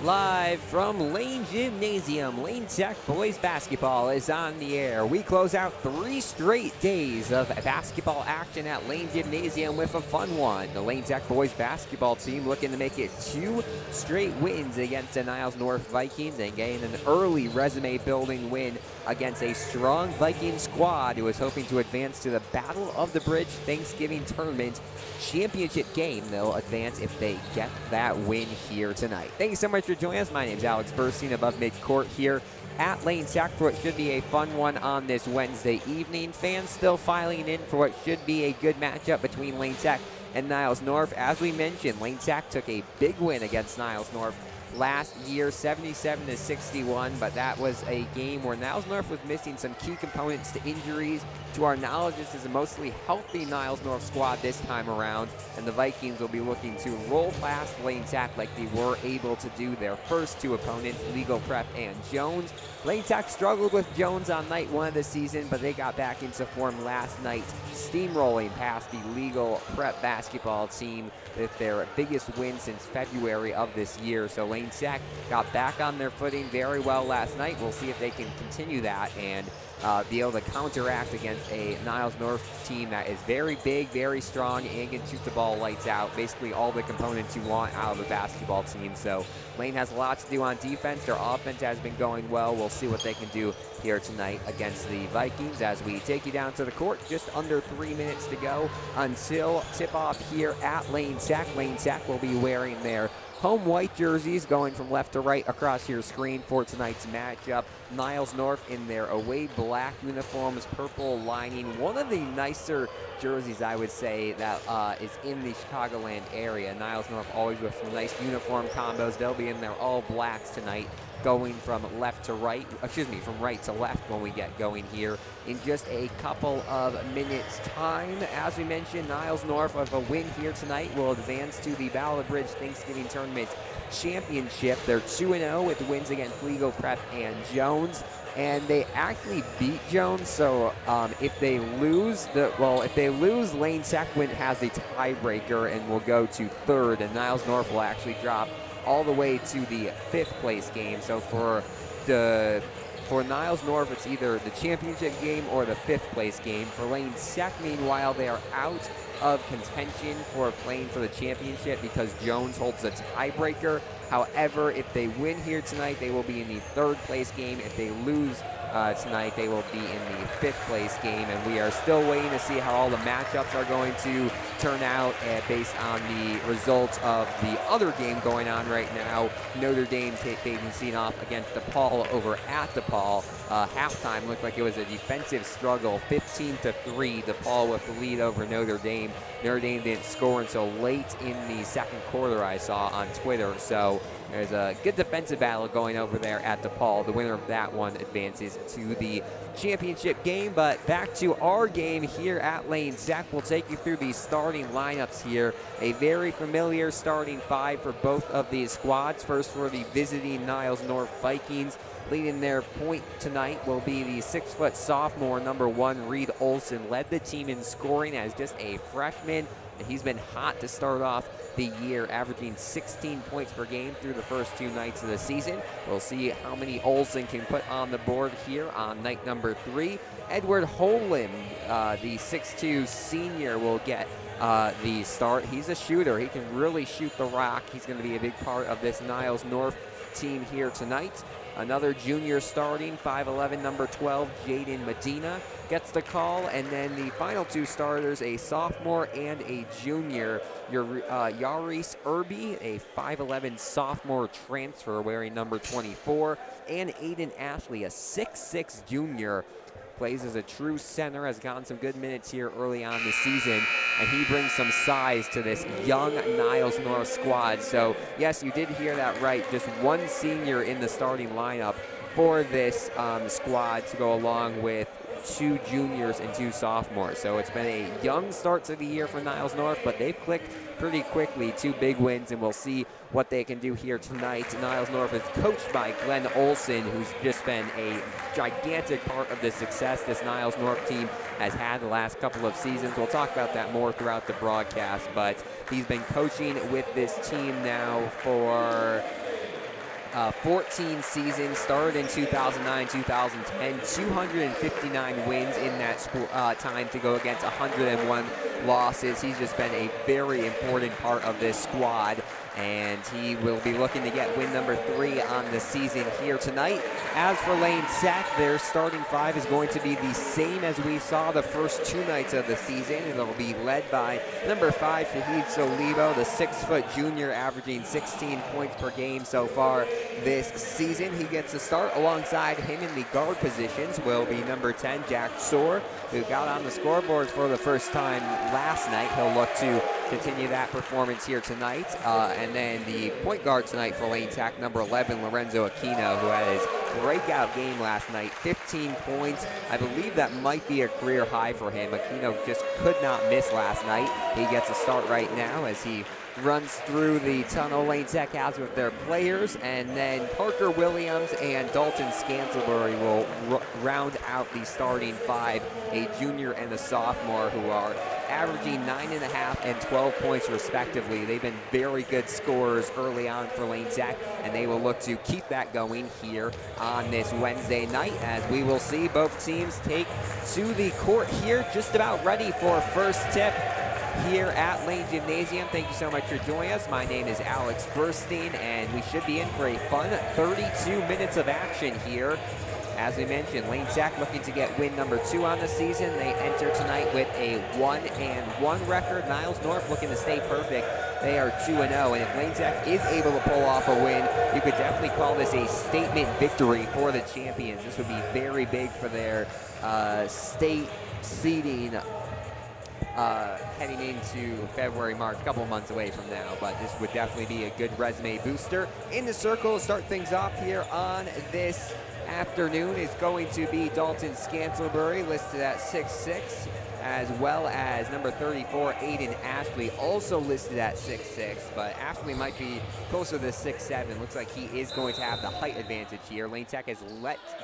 Live from Lane Gymnasium, Lane Tech boys basketball is on the air. We close out 3 straight days of basketball action at Lane Gymnasium with a fun one. The Lane Tech boys basketball team looking to make it 2 straight wins against the Niles North Vikings and gain an early resume-building win against a strong Viking squad who is hoping to advance to the Battle of the Bridge Thanksgiving Tournament championship game. They'll advance if they get that win here tonight. Thank you so much for joining us. My name's Alex Burstein above midcourt here at Lane Tech for what should be a fun one on this Wednesday evening. Fans still filing in for what should be a good matchup between Lane Tech and Niles North. As we mentioned, Lane Tech took a big win against Niles North last year, 77-61, but that was a game where Niles North was missing some key components to injuries. To our knowledge, this is a mostly healthy Niles North squad this time around, and the Vikings will be looking to roll past Lane Tech like they were able to do their first 2 opponents, Legal Prep and Jones. Lane Tech struggled with Jones on night 1 of the season, but they got back into form last night, steamrolling past the Legal Prep basketball team with their biggest win since February of this year. So Lane Tech got back on their footing very well last night. We'll see if they can continue that and be able to counteract against a Niles North team that is very big, very strong, and can shoot the ball lights out. Basically all the components you want out of a basketball team. So Lane has a lot to do on defense. Their offense has been going well. We'll see what they can do here tonight against the Vikings as we take you down to the court. Just under 3 minutes to go until tip-off here at Lane Tech. Lane Tech will be wearing their home white jerseys going from left to right across your screen for tonight's matchup. Niles North in their away black uniforms, purple lining. One of the nicer jerseys, I would say, that is in the Chicagoland area. Niles North always with some nice uniform combos. They'll be in their all blacks tonight, going from left to right, from right to left when we get going here in just a couple of minutes time. As we mentioned, Niles North with a win here tonight will advance to the Battle of the Bridge Thanksgiving Tournament Championship. They're 2-0 with wins against Legal Prep and Jones, and they actually beat Jones. So if they lose, Lane Tech has the tiebreaker and will go to 3rd, and Niles North will actually drop all the way to the 5th place game. So for Niles North, it's either the championship game or the 5th place game. For Lane Tech, meanwhile, they are out of contention for playing for the championship because Jones holds the tiebreaker. However, if they win here tonight, they will be in the 3rd place game. If they lose tonight, they will be in the 5th place game, and we are still waiting to see how all the matchups are going to turn out based on the results of the other game going on right now. Notre Dame taking scene off against DePaul over at DePaul. Halftime looked like it was a defensive struggle, 15-3, DePaul with the lead over Notre Dame. Notre Dame didn't score until late in the 2nd quarter, I saw on Twitter. So there's a good defensive battle going over there at DePaul. The winner of that one advances to the championship game. But back to our game here at Lane Tech. We'll take you through the starting lineups here. A very familiar starting 5 for both of these squads. First for the visiting Niles North Vikings. Leading their point tonight will be the 6-foot sophomore, number 1, Reed Olson. Led the team in scoring as just a freshman, and he's been hot to start off the year, averaging 16 points per game through the first 2 nights of the season. We'll see how many Olson can put on the board here on night number 3. Edward Holm, the 6'2 senior, will get the start. He's a shooter. He can really shoot the rock. He's going to be a big part of this Niles North team here tonight. Another junior starting, 5'11", number 12, Jaden Medina gets the call. And then the final 2 starters, a sophomore and a junior. Yaris Irby, a 5'11" sophomore transfer wearing number 24. And Aiden Ashley, a 6'6" junior. Plays as a true center, has gotten some good minutes here early on this season, and he brings some size to this young Niles North squad. So, yes, you did hear that right. Just 1 senior in the starting lineup for this squad to go along with 2 juniors and 2 sophomores. So it's been a young start to the year for Niles North, but they've clicked pretty quickly. 2 big wins, and we'll see what they can do here tonight. Niles North is coached by Glenn Olson, who's just been a gigantic part of the success this Niles North team has had the last couple of seasons. We'll talk about that more throughout the broadcast, but he's been coaching with this team now for 14 season, started in 2009, 2010, 259 wins in that time to go against 101 losses. He's just been a very important part of this squad, and he will be looking to get win number 3 on the season here tonight. As for Lane Sack, their starting 5 is going to be the same as we saw the first 2 nights of the season. It'll be led by number 5, Shahid Solibo, the 6-foot junior, averaging 16 points per game so far this season. He gets a start. Alongside him in the guard positions will be number 10, Jack Soar, who got on the scoreboard for the first time last night. He'll look to continue that performance here tonight. And then the point guard tonight for Lane Sack, number 11, Lorenzo Aquino, who had his breakout game last night, 15 points. I believe that might be a career high for him. Aquino just could not miss last night. He gets a start right now as he runs through the tunnel Lane Tech has with their players, and then Parker Williams and Dalton Scantlebury will round out the starting 5, a junior and a sophomore, who are averaging 9.5 and 12 points respectively. They've been very good scorers early on for Lane Tech, and they will look to keep that going here on this Wednesday night, as we will see both teams take to the court here, just about ready for first tip here at Lane Gymnasium. Thank you so much for joining us. My name is Alex Burstein, and we should be in for a fun 32 minutes of action here. As we mentioned, Lane Tech looking to get win number 2 on the season. They enter tonight with a 1-1 record. Niles North looking to stay perfect. They are 2-0, and if Lane Tech is able to pull off a win, you could definitely call this a statement victory for the champions. This would be very big for their state seeding heading into February, March, a couple of months away from now, but this would definitely be a good resume booster. In the circle to start things off here on this afternoon is going to be Dalton Scantlebury, listed at 6'6", as well as number 34, Aiden Ashley, also listed at 6'6", but Ashley might be closer to 6'7". Looks like he is going to have the height advantage here. Lane Tech has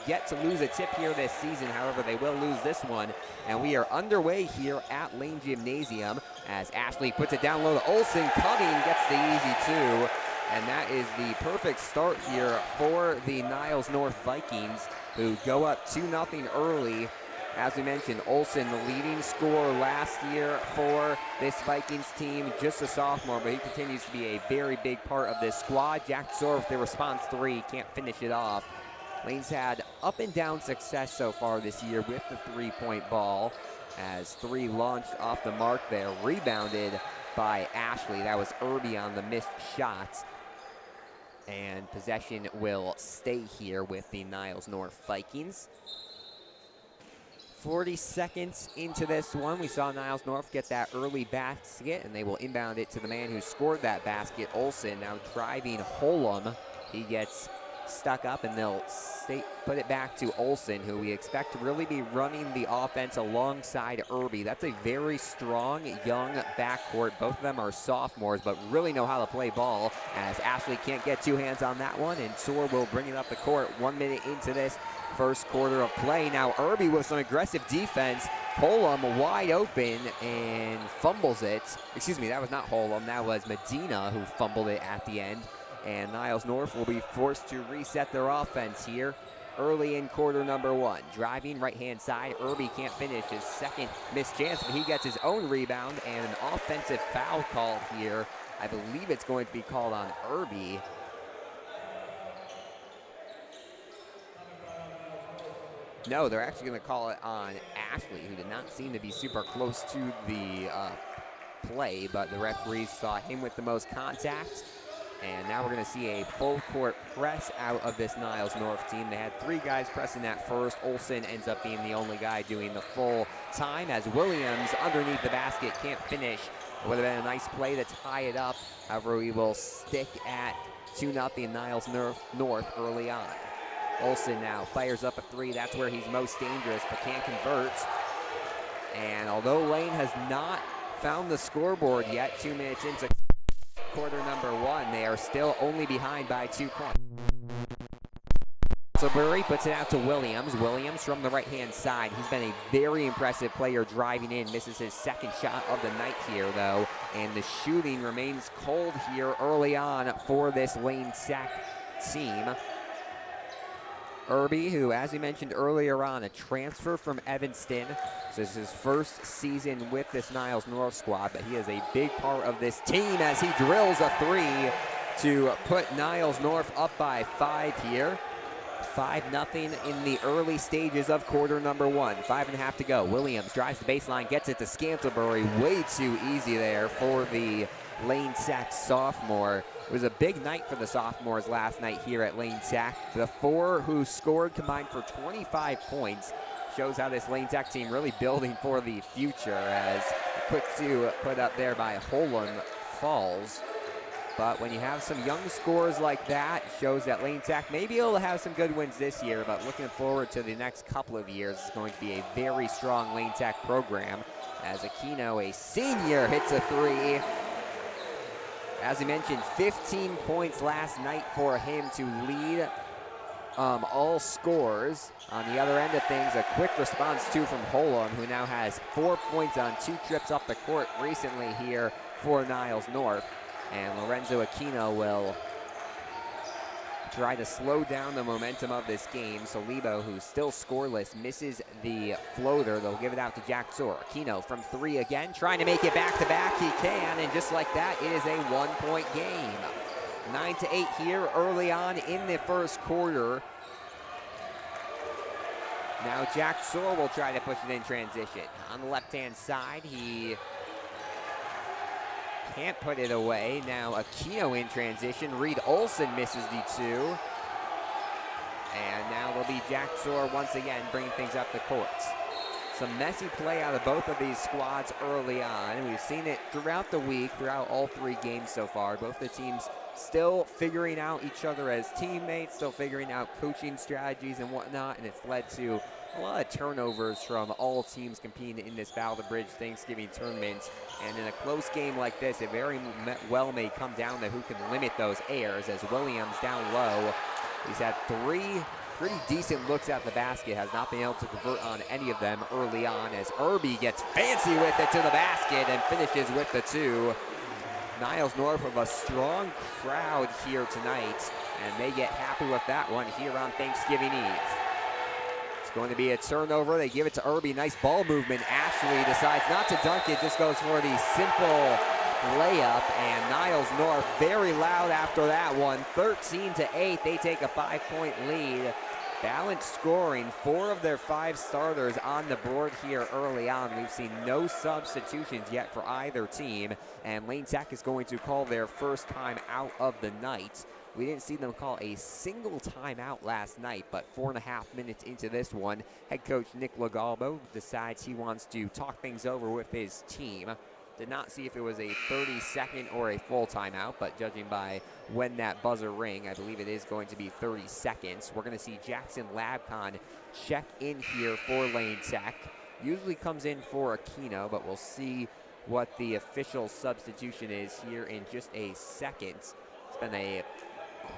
yet to lose a tip here this season. However, they will lose this one, and we are underway here at Lane Gymnasium as Ashley puts it down low to Olsen. Cutting gets the easy 2. And that is the perfect start here for the Niles North Vikings, who go up 2-0 early. As we mentioned, Olsen, the leading scorer last year for this Vikings team, just a sophomore, but he continues to be a very big part of this squad. Jack Soar with the response 3, can't finish it off. Lane's had up and down success so far this year with the 3-point ball, as 3 launched off the mark there, rebounded by Ashley. That was Irby on the missed shots. And possession will stay here with the Niles North Vikings. 40 seconds into this one, we saw Niles North get that early basket, and they will inbound it to the man who scored that basket, Olsen. Now driving Holum. He gets stuck up, and they'll put it back to Olsen, who we expect to really be running the offense alongside Irby. That's a very strong young backcourt. Both of them are sophomores, but really know how to play ball, as Ashley can't get 2 hands on that one, and Soar will bring it up the court 1 minute into this first quarter of play. Now Irby with some aggressive defense. Holum wide open and fumbles it. Excuse me, that was not Holum, that was Medina who fumbled it at the end. And Niles North will be forced to reset their offense here early in quarter number 1. Driving right-hand side, Irby can't finish his second missed chance, but he gets his own rebound, and an offensive foul called here. I believe it's going to be called on Irby. No, they're actually going to call it on Ashley, who did not seem to be super close to the play, but the referees saw him with the most contact. And now we're going to see a full court press out of this Niles North team. They had 3 guys pressing that first. Olsen ends up being the only guy doing the full time, as Williams underneath the basket can't finish. It would have been a nice play to tie it up. However, we will stick at 2-0 Niles North early on. Olsen now fires up a 3. That's where he's most dangerous, but can't convert. And although Lane has not found the scoreboard yet, 2 minutes into quarter number 1, they are still only behind by 2 points. So Burry puts it out to Williams. Williams from the right-hand side. He's been a very impressive player driving in. Misses his second shot of the night here, though. And the shooting remains cold here early on for this Lane Tech team. Irby, who, as we mentioned earlier on, a transfer from Evanston. So this is his first season with this Niles North squad, but he is a big part of this team as he drills a three to put Niles North up by 5 here. 5-0 in the early stages of quarter number 1. 5.5 to go. Williams drives the baseline, gets it to Scantlebury. Way too easy there for the Lane Tech sophomore. It was a big night for the sophomores last night here at Lane Tech. The 4 who scored combined for 25 points. Shows how this Lane Tech team really building for the future, as quick to put up there by Holland falls. But when you have some young scores like that, shows that Lane Tech may be able to have some good wins this year, but looking forward to the next couple of years, it's going to be a very strong Lane Tech program. As Aquino, a senior, hits a 3. As I mentioned, 15 points last night for him to lead all scores. On the other end of things, a quick response too from Holon, who now has 4 points on 2 trips up the court recently here for Niles North. And Lorenzo Aquino will try to slow down the momentum of this game. Solibo, who's still scoreless, misses the floater. They'll give it out to Jack Soar. Aquino from 3 again, trying to make it back-to-back. He can, and just like that, it is a 1-point game. 9-8 here early on in the first quarter. Now Jack Soar will try to push it in transition. On the left-hand side, he can't put it away. Now Aquino in transition. Reed Olson misses the 2. And now will be Jack Soar once again bringing things up the courts. Some messy play out of both of these squads early on. We've seen it throughout the week, throughout all 3 games so far. Both the teams still figuring out each other as teammates, still figuring out coaching strategies and whatnot, and it's led to a lot of turnovers from all teams competing in this Battle of the Bridge Thanksgiving tournament. And in a close game like this, it very well may come down to who can limit those errors, as Williams down low. He's had 3 pretty decent looks at the basket, has not been able to convert on any of them early on, as Irby gets fancy with it to the basket and finishes with the 2. Niles North with a strong crowd here tonight, and they get happy with that one here on Thanksgiving Eve. Going to be a turnover. They give it to Irby. Nice ball movement. Ashley decides not to dunk it, just goes for the simple layup. And Niles North very loud after that one. 13-8. They take a 5-point lead. Balanced scoring. 4 of their 5 starters on the board here early on. We've seen no substitutions yet for either team. And Lane Tech is going to call their first time out of the night. We didn't see them call a single timeout last night, but 4.5 minutes into this one, head coach Nick Lagalbo decides he wants to talk things over with his team. Did not see if it was a 30-second or a full timeout, but judging by when that buzzer rang, I believe it is going to be 30 seconds. We're going to see Jackson Labcon check in here for Lane Tech. Usually comes in for Aquino, but we'll see what the official substitution is here in just a second. It's been a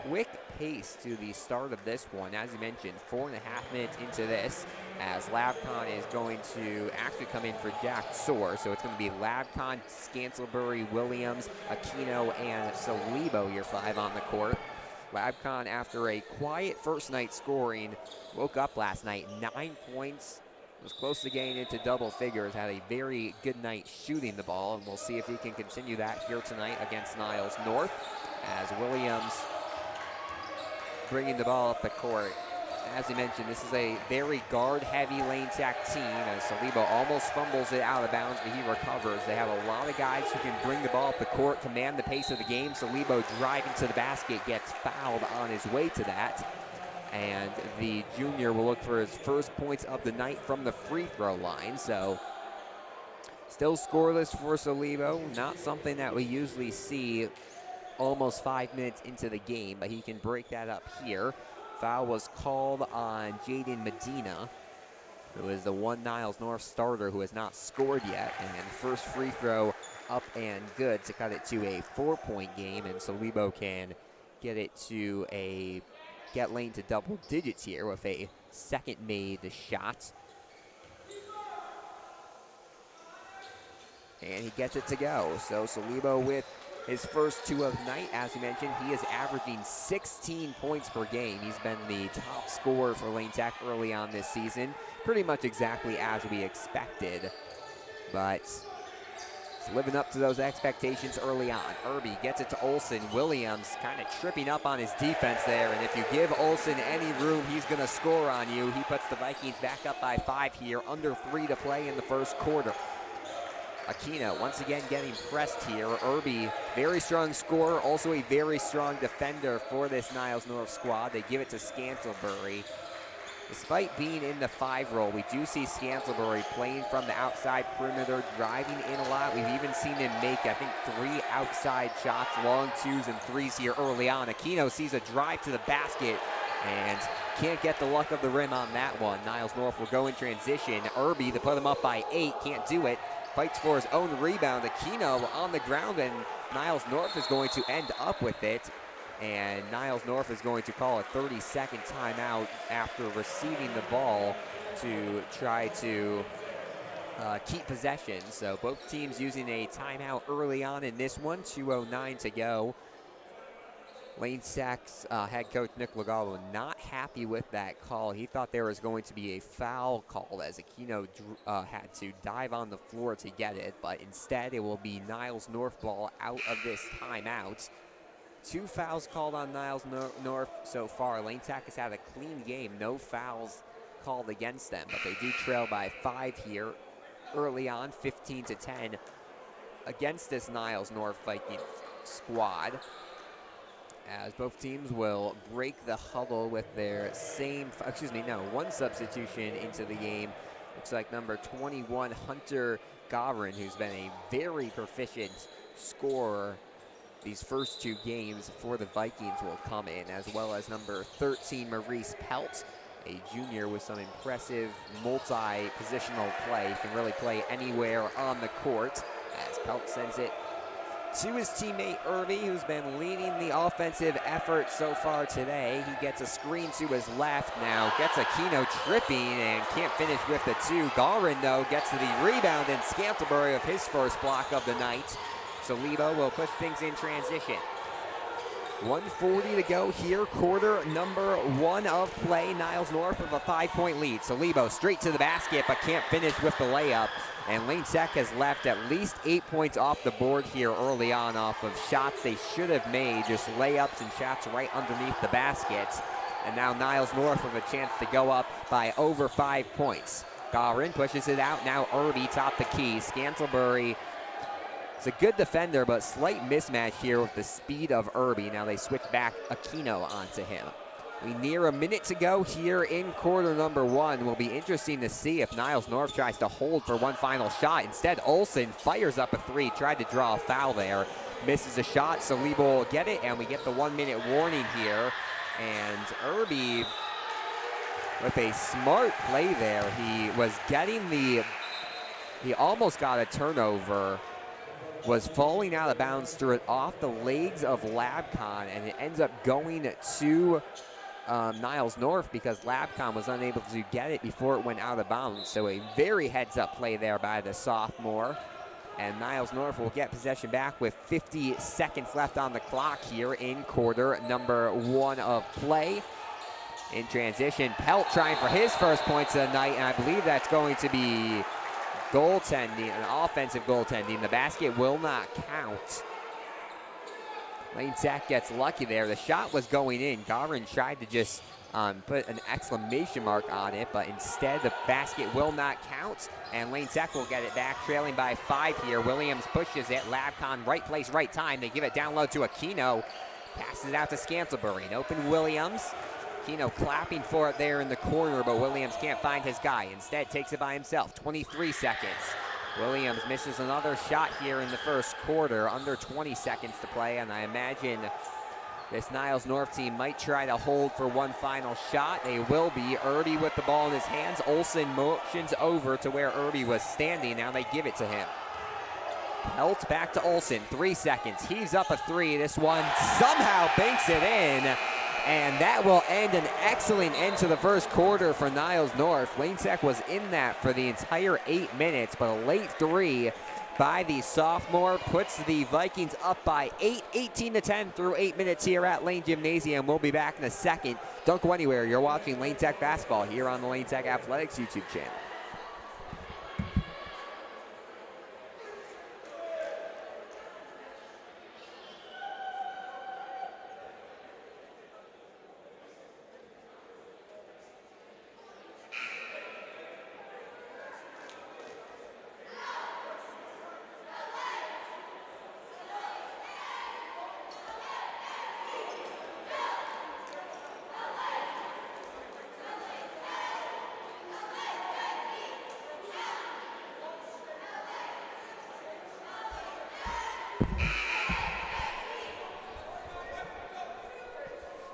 quick pace to the start of this one. As you mentioned, 4.5 minutes into this, as Labcon is going to actually come in for Jack Soar. So it's going to be Labcon, Scantlebury, Williams, Aquino, and Solibo, your 5 on the court. Labcon, after a quiet first night scoring, woke up last night, 9 points, was close to getting into double figures, had a very good night shooting the ball, and we'll see if he can continue that here tonight against Niles North, as Williams bringing the ball up the court. As you mentioned, this is a very guard-heavy Lane Tech team, as Solibo almost fumbles it out of bounds, but he recovers. They have a lot of guys who can bring the ball up the court, command the pace of the game. Solibo driving to the basket, gets fouled on his way to that. And the junior will look for his first points of the night from the free throw line. So still scoreless for Solibo, not something that we usually see almost 5 minutes into the game, but he can break that up here. Foul was called on Jaden Medina, who is the one Niles North starter who has not scored yet. And first free throw up and good to cut it to a 4-point game, and Solibo can get Lane to double digits here with a second made shot. And he gets it to go. So Solibo with his first 2 of the night. As we mentioned, he is averaging 16 points per game. He's been the top scorer for Lane Tech early on this season, pretty much exactly as we expected. But he's living up to those expectations early on. Irby gets it to Olsen. Williams kind of tripping up on his defense there, and if you give Olsen any room, he's going to score on you. He puts the Vikings back up by 5 here, under 3 to play in the first quarter. Aquino once again getting pressed here. Irby, very strong scorer, also a very strong defender for this Niles North squad. They give it to Scantlebury. Despite being in the 5 role, we do see Scantlebury playing from the outside perimeter, driving in a lot. We've even seen him make, I think, 3 outside shots, long 2s and 3s here early on. Aquino sees a drive to the basket and can't get the luck of the rim on that one. Niles North will go in transition. Irby to put him up by 8, can't do it. Fights for his own rebound. Aquino on the ground, and Niles North is going to end up with it. And Niles North is going to call a 30-second timeout after receiving the ball to try to keep possession. So both teams using a timeout early on in this one. 2:09 to go. Lane Tech's head coach Nick Legallo not happy with that call. He thought there was going to be a foul called as Aquino had to dive on the floor to get it, but instead it will be Niles North ball out of this timeout. 2 fouls called on Niles North so far. Lane Tech has had a clean game, no fouls called against them, but they do trail by 5 here early on, 15-10 against this Niles North Viking squad, as both teams will break the huddle with their one substitution into the game. Looks like number 21, Hunter Gavrin, who's been a very proficient scorer these first 2 games for the Vikings, will come in, as well as number 13, Maurice Pelt, a junior with some impressive multi-positional play. He can really play anywhere on the court, as Pelt sends it to his teammate Irby, who's been leading the offensive effort so far today. He gets a screen to his left now, gets Aquino tripping and can't finish with the 2. Garin, though, gets to the rebound, and Scantlebury of his first block of the night. So Lebo will push things in transition. 1:40 to go here, quarter number 1 of play. Niles North with a 5-point lead. So Lebo straight to the basket, but can't finish with the layup. And Lane Tech has left at least 8 points off the board here early on off of shots they should have made, just layups and shots right underneath the baskets. And now Niles North with a chance to go up by over 5 points. Garin pushes it out. Now Irby top the key. Scantlebury is a good defender, but slight mismatch here with the speed of Irby. Now they switch back Aquino onto him. We near a minute to go here in quarter number 1. Will be interesting to see if Niles North tries to hold for one final shot. Instead, Olsen fires up a 3, tried to draw a foul there, misses a shot, so Lebo will get it, and we get the 1-minute warning here. And Irby, with a smart play there, he was getting he almost got a turnover, was falling out of bounds, threw it off the legs of Labcon, and it ends up going to Niles North because Labcon was unable to get it before it went out of bounds. So a very heads-up play there by the sophomore. And Niles North will get possession back with 50 seconds left on the clock here in quarter number 1 of play. In transition, Pelt trying for his first points of the night, and I believe that's going to be goaltending, an offensive goaltending. The basket will not count. Lane Tech gets lucky there. The shot was going in. Garin tried to just put an exclamation mark on it, but instead the basket will not count, and Lane Tech will get it back, trailing by 5 here. Williams pushes it. Labcon, right place, right time. They give it down low to Aquino. Passes it out to Scantlebury. An open Williams. Aquino clapping for it there in the corner, but Williams can't find his guy. Instead takes it by himself. 23 seconds. Williams misses another shot here in the first quarter, under 20 seconds to play, and I imagine this Niles North team might try to hold for one final shot. They will be. Irby with the ball in his hands. Olsen motions over to where Irby was standing. Now they give it to him. Pelt back to Olsen, 3 seconds. Heaves up a 3. This one somehow banks it in. And that will end an excellent end to the first quarter for Niles North. Lane Tech was in that for the entire 8 minutes, but a late 3 by the sophomore, puts the Vikings up by 8, 18-10 through 8 minutes here at Lane Gymnasium. We'll be back in a second. Don't go anywhere. You're watching Lane Tech basketball here on the Lane Tech Athletics YouTube channel.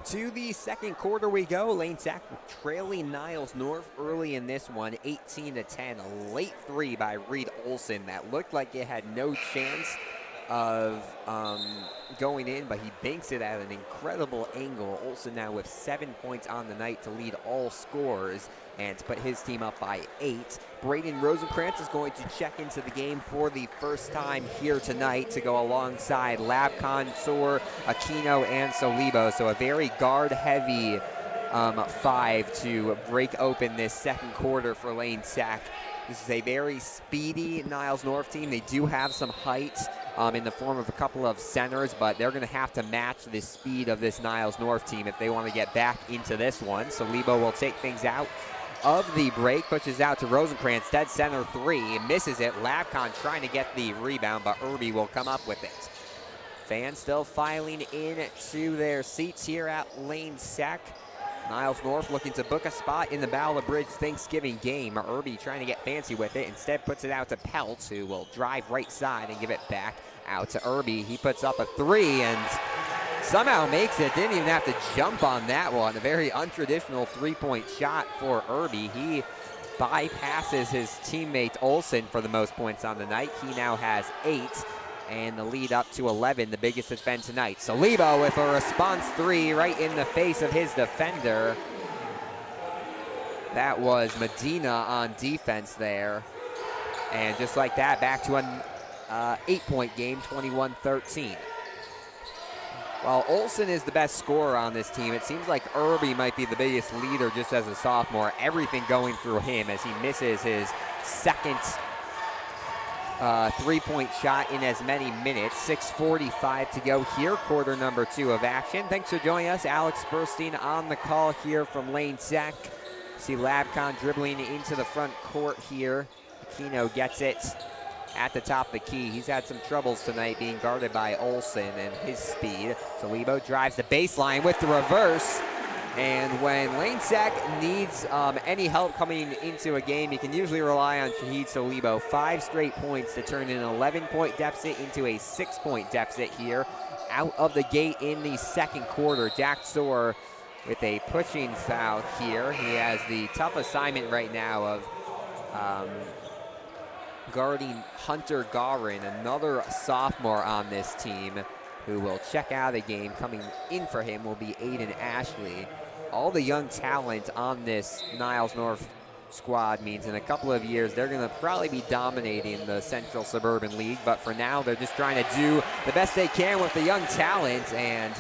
To the second quarter we go. Lane Tech trailing Niles North early in this one, 18-10. A late three by Reed Olson that looked like it had no chance of going in, but he banks it at an incredible angle. Olson now with 7 points on the night to lead all scorers and to put his team up by 8. Braden Rosenkrantz is going to check into the game for the first time here tonight to go alongside Labcon, Soar, Aquino, and Solibo. So a very guard-heavy 5 to break open this second quarter for Lane Tech. This is a very speedy Niles North team. They do have some height in the form of a couple of centers, but they're going to have to match the speed of this Niles North team if they want to get back into this one. So Lebo will take things out of the break, pushes out to Rosenkrantz, dead center 3, misses it. Labcon trying to get the rebound, but Irby will come up with it. Fans still filing in to their seats here at Lane Tech. Niles North looking to book a spot in the Battle of the Bridge Thanksgiving game. Irby trying to get fancy with it. Instead puts it out to Peltz, who will drive right side and give it back out to Irby. He puts up a 3 and somehow makes it. Didn't even have to jump on that one. A very untraditional three-point shot for Irby. He bypasses his teammate Olson for the most points on the night. He now has 8. And the lead up to 11, the biggest it's been tonight. Solibo with a response 3 right in the face of his defender. That was Medina on defense there. And just like that, back to an 8-point game, 21-13. While Olson is the best scorer on this team, it seems like Irby might be the biggest leader just as a sophomore. Everything going through him as he misses his second three-point shot in as many minutes. 6:45 to go here, quarter number 2 of action. Thanks for joining us. Alex Burstein on the call here from Lane Tech. See Labcon dribbling into the front court here. Aquino gets it at the top of the key. He's had some troubles tonight being guarded by Olson and his speed. Solibo drives the baseline with the reverse. And when Lane Tech needs any help coming into a game, you can usually rely on Shahid Solibo. 5 straight points to turn an 11-point deficit into a 6-point deficit here out of the gate in the second quarter. Jack Soar with a pushing foul here. He has the tough assignment right now of guarding Hunter Garin, another sophomore on this team, who will check out of the game. Coming in for him will be Aiden Ashley. All the young talent on this Niles North squad means in a couple of years they're going to probably be dominating the Central Suburban League, but for now they're just trying to do the best they can with the young talent, and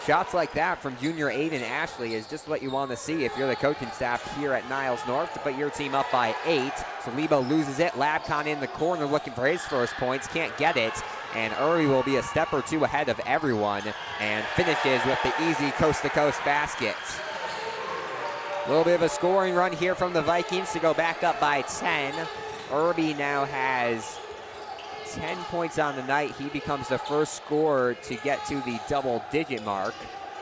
shots like that from junior Aiden Ashley is just what you want to see if you're the coaching staff here at Niles North, to put your team up by 8. So Lebo loses it. Labcon in the corner looking for his first points, can't get it. And Uri will be a step or 2 ahead of everyone and finishes with the easy coast-to-coast basket. A little bit of a scoring run here from the Vikings to go back up by 10. Irby now has 10 points on the night. He becomes the first scorer to get to the double-digit mark.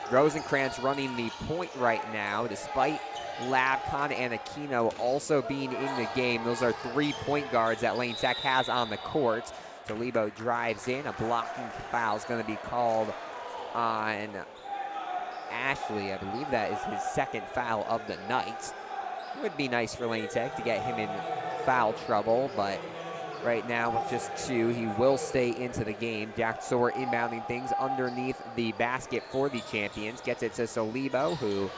Rosenkrantz running the point right now, despite Labcon and Aquino also being in the game. Those are 3 point guards that Lane Tech has on the court. So Lebo drives in. A blocking foul is going to be called on Ashley. I believe that is his second foul of the night. It would be nice for Lane Tech to get him in foul trouble, but right now with just 2, he will stay into the game. Jack Soar inbounding things underneath the basket for the champions. Gets it to Solibo, who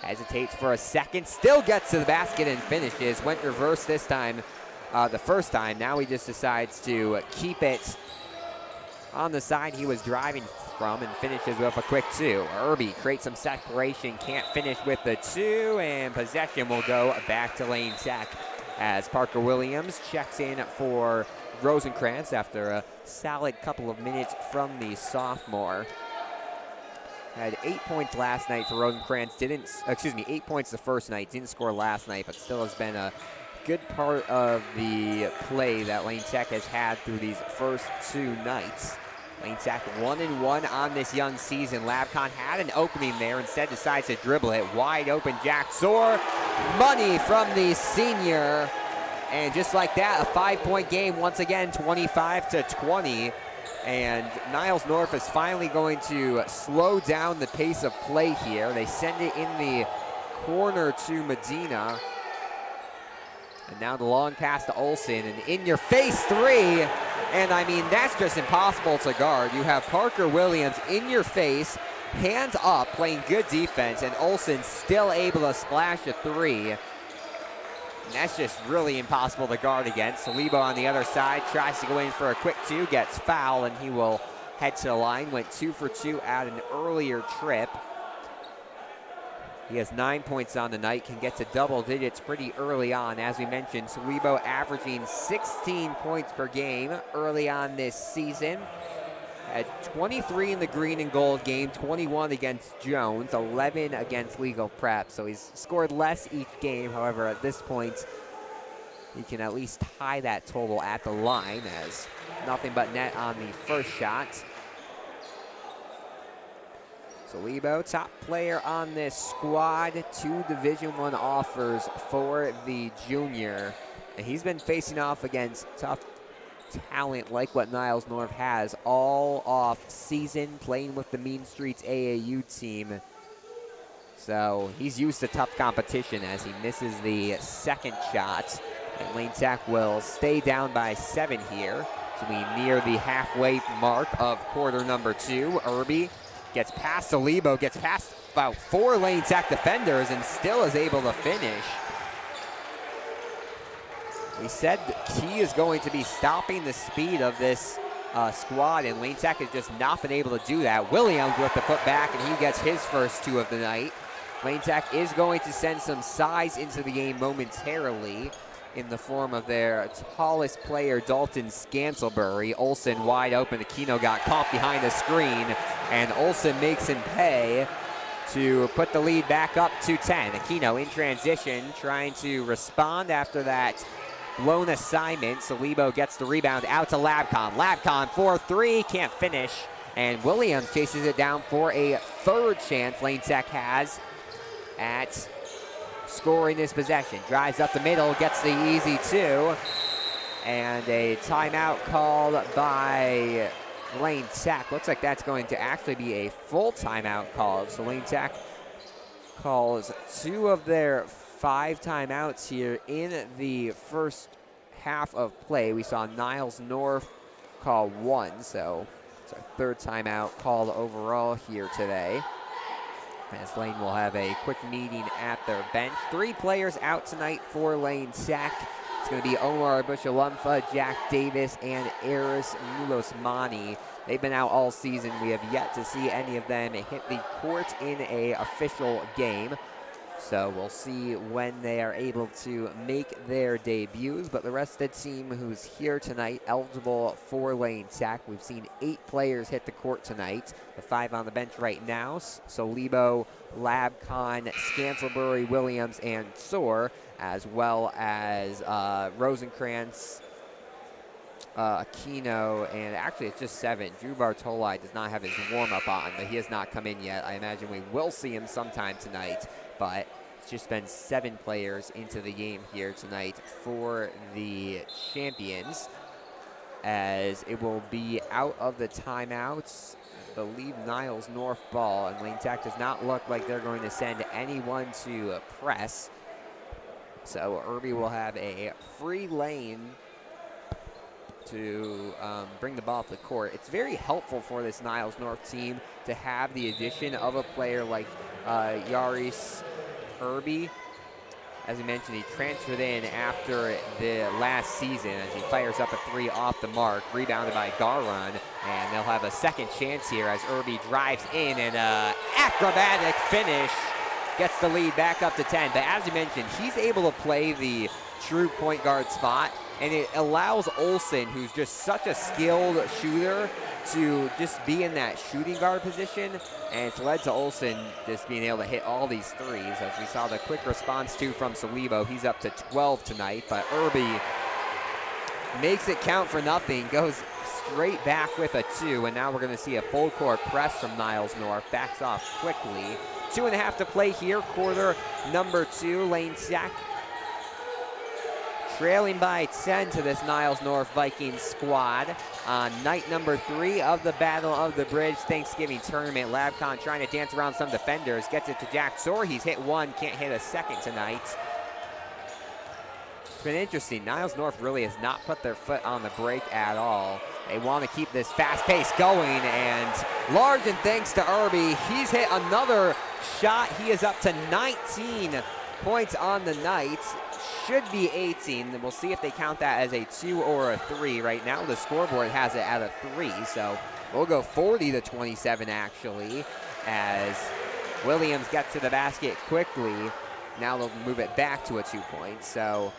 hesitates for a second, still gets to the basket and finishes. Went reverse this time the first time. Now he just decides to keep it on the side he was driving from and finishes with a quick 2. Irby creates some separation, can't finish with the 2, and possession will go back to Lane Tech as Parker Williams checks in for Rosenkrantz after a solid couple of minutes from the sophomore. Had 8 points last night for Rosenkrantz. 8 points the first night. Didn't score last night, but still has been a good part of the play that Lane Tech has had through these first 2 nights. Lane Tech 1-1 on this young season. Labcon had an opening there, instead decides to dribble it. Wide open Jack Soar. Money from the senior. And just like that, a 5-point game once again, 25-20. And Niles North is finally going to slow down the pace of play here. They send it in the corner to Medina. And now the long pass to Olsen, and in-your-face 3. And I mean, that's just impossible to guard. You have Parker Williams in your face, hands up, playing good defense, and Olsen still able to splash a 3. And that's just really impossible to guard against. Salibo on the other side tries to go in for a quick 2, gets fouled, and he will head to the line. Went 2 for 2 at an earlier trip. He has 9 points on the night, can get to double digits pretty early on. As we mentioned, Salibo averaging 16 points per game early on this season. Had 23 in the green and gold game, 21 against Jones, 11 against Legal Prep. So he's scored less each game. However, at this point, he can at least tie that total at the line, as nothing but net on the first shot. Salibo, top player on this squad, 2 Division I offers for the junior. And he's been facing off against tough talent like what Niles North has all off season, playing with the Mean Streets AAU team. So he's used to tough competition as he misses the second shot. And Lane Tech will stay down by 7 here. So we near the halfway mark of quarter number 2. Irby gets past Salibo, gets past about 4 Lane Tech defenders, and still is able to finish. We said the key is going to be stopping the speed of this squad, and Lane Tech has just not been able to do that. Williams with the putback, and he gets his first 2 of the night. Lane Tech is going to send some size into the game momentarily in the form of their tallest player, Dalton Scantlebury. Olsen wide open. Aquino got caught behind the screen, and Olsen makes him pay to put the lead back up to 10. Aquino in transition, trying to respond after that blown assignment. Salibo gets the rebound out to Labcon. Labcon for 3, can't finish. And Williams chases it down for a 3rd chance Lane Tech has at scoring this possession. Drives up the middle, gets the easy 2. And a timeout called by Lane Tech. Looks like that's going to actually be a full timeout call. So Lane Tech calls 2 of their 5 timeouts here in the first half of play. We saw Niles North call 1, so it's our 3rd timeout called overall here today. As Lane will have a quick meeting at their bench. 3 players out tonight for Lane Tech. It's going to be Omar Bushalumfa, Jack Davis, and Eris Mulosmani. They've been out all season. We have yet to see any of them hit the court in an official game. So we'll see when they are able to make their debuts. But the rest of the team who's here tonight, eligible for Lane Tech. We've seen 8 players hit the court tonight. The 5 on the bench right now. Salibo, Labcon, Scantlebury, Williams, and Soar, as well as Rosenkrantz, Aquino, and actually it's just 7. Drew Bartoli does not have his warm-up on, but he has not come in yet. I imagine we will see him sometime tonight, but it's just been 7 players into the game here tonight for the champions, as it will be out of the timeouts. I believe Niles North ball, and Lane Tech does not look like they're going to send anyone to press. So Irby will have a free lane to bring the ball up the court. It's very helpful for this Niles North team to have the addition of a player like Yaris Irby, As we mentioned, he transferred in after the last season as he fires up a three off the mark, rebounded by Garon, and they'll have a second chance here as Irby drives in and acrobatic finish gets the lead back up to 10. But as you mentioned, he's able to play the true point guard spot, and it allows Olsen, who's just such a skilled shooter, to just be in that shooting guard position, and it's led to Olsen just being able to hit all these threes. As we saw the quick response too from Salibo, he's up to 12 tonight, but Irby makes it count for nothing, goes straight back with a 2, and now we're going to see a full court press from Niles North, backs off quickly. 2.5 to play here, quarter number 2. Lane Tech trailing by 10 to this Niles North Vikings squad on night number 3 of the Battle of the Bridge Thanksgiving Tournament. Labcon trying to dance around some defenders, gets it to Jack Soar. He's hit one, can't hit a second tonight. It's been interesting. Niles North really has not put their foot on the brake at all. They want to keep this fast pace going, and large and thanks to Irby, he's hit another shot. He is up to 19 points on the night. Should be 18. We'll see if they count that as a 2 or a 3. Right now, the scoreboard has it at a 3, so we'll go 40-27 actually, as Williams gets to the basket quickly. Now they'll move it back to a 2-point. So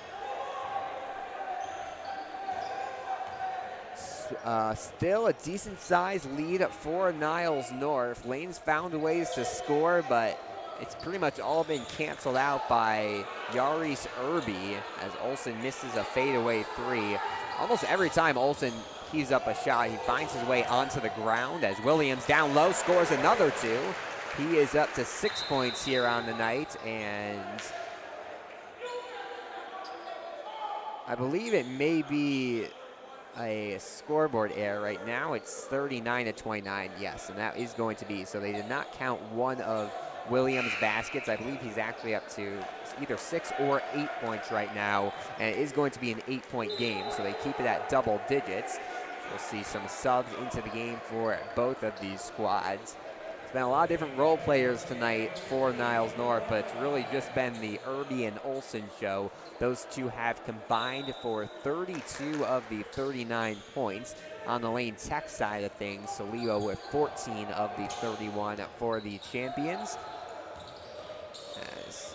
still a decent-sized lead for Niles North. Lane's found ways to score, but it's pretty much all been canceled out by Yaris Irby as Olsen misses a fadeaway 3. Almost every time Olsen heaves up a shot, he finds his way onto the ground as Williams down low scores another 2. He is up to 6 points here on the night, and I believe it may be a scoreboard error right now. It's 39-29, yes, and that is going to be. So they did not count one of Williams' baskets. I believe he's actually up to either 6 or 8 points right now, and it is going to be an 8-point game, so they keep it at double digits. We'll see some subs into the game for both of these squads. It's been a lot of different role players tonight for Niles North, but it's really just been the Irby and Olsen show. Those two have combined for 32 of the 39 points. On the Lane Tech side of things, Salibo with 14 of the 31 for the champions. As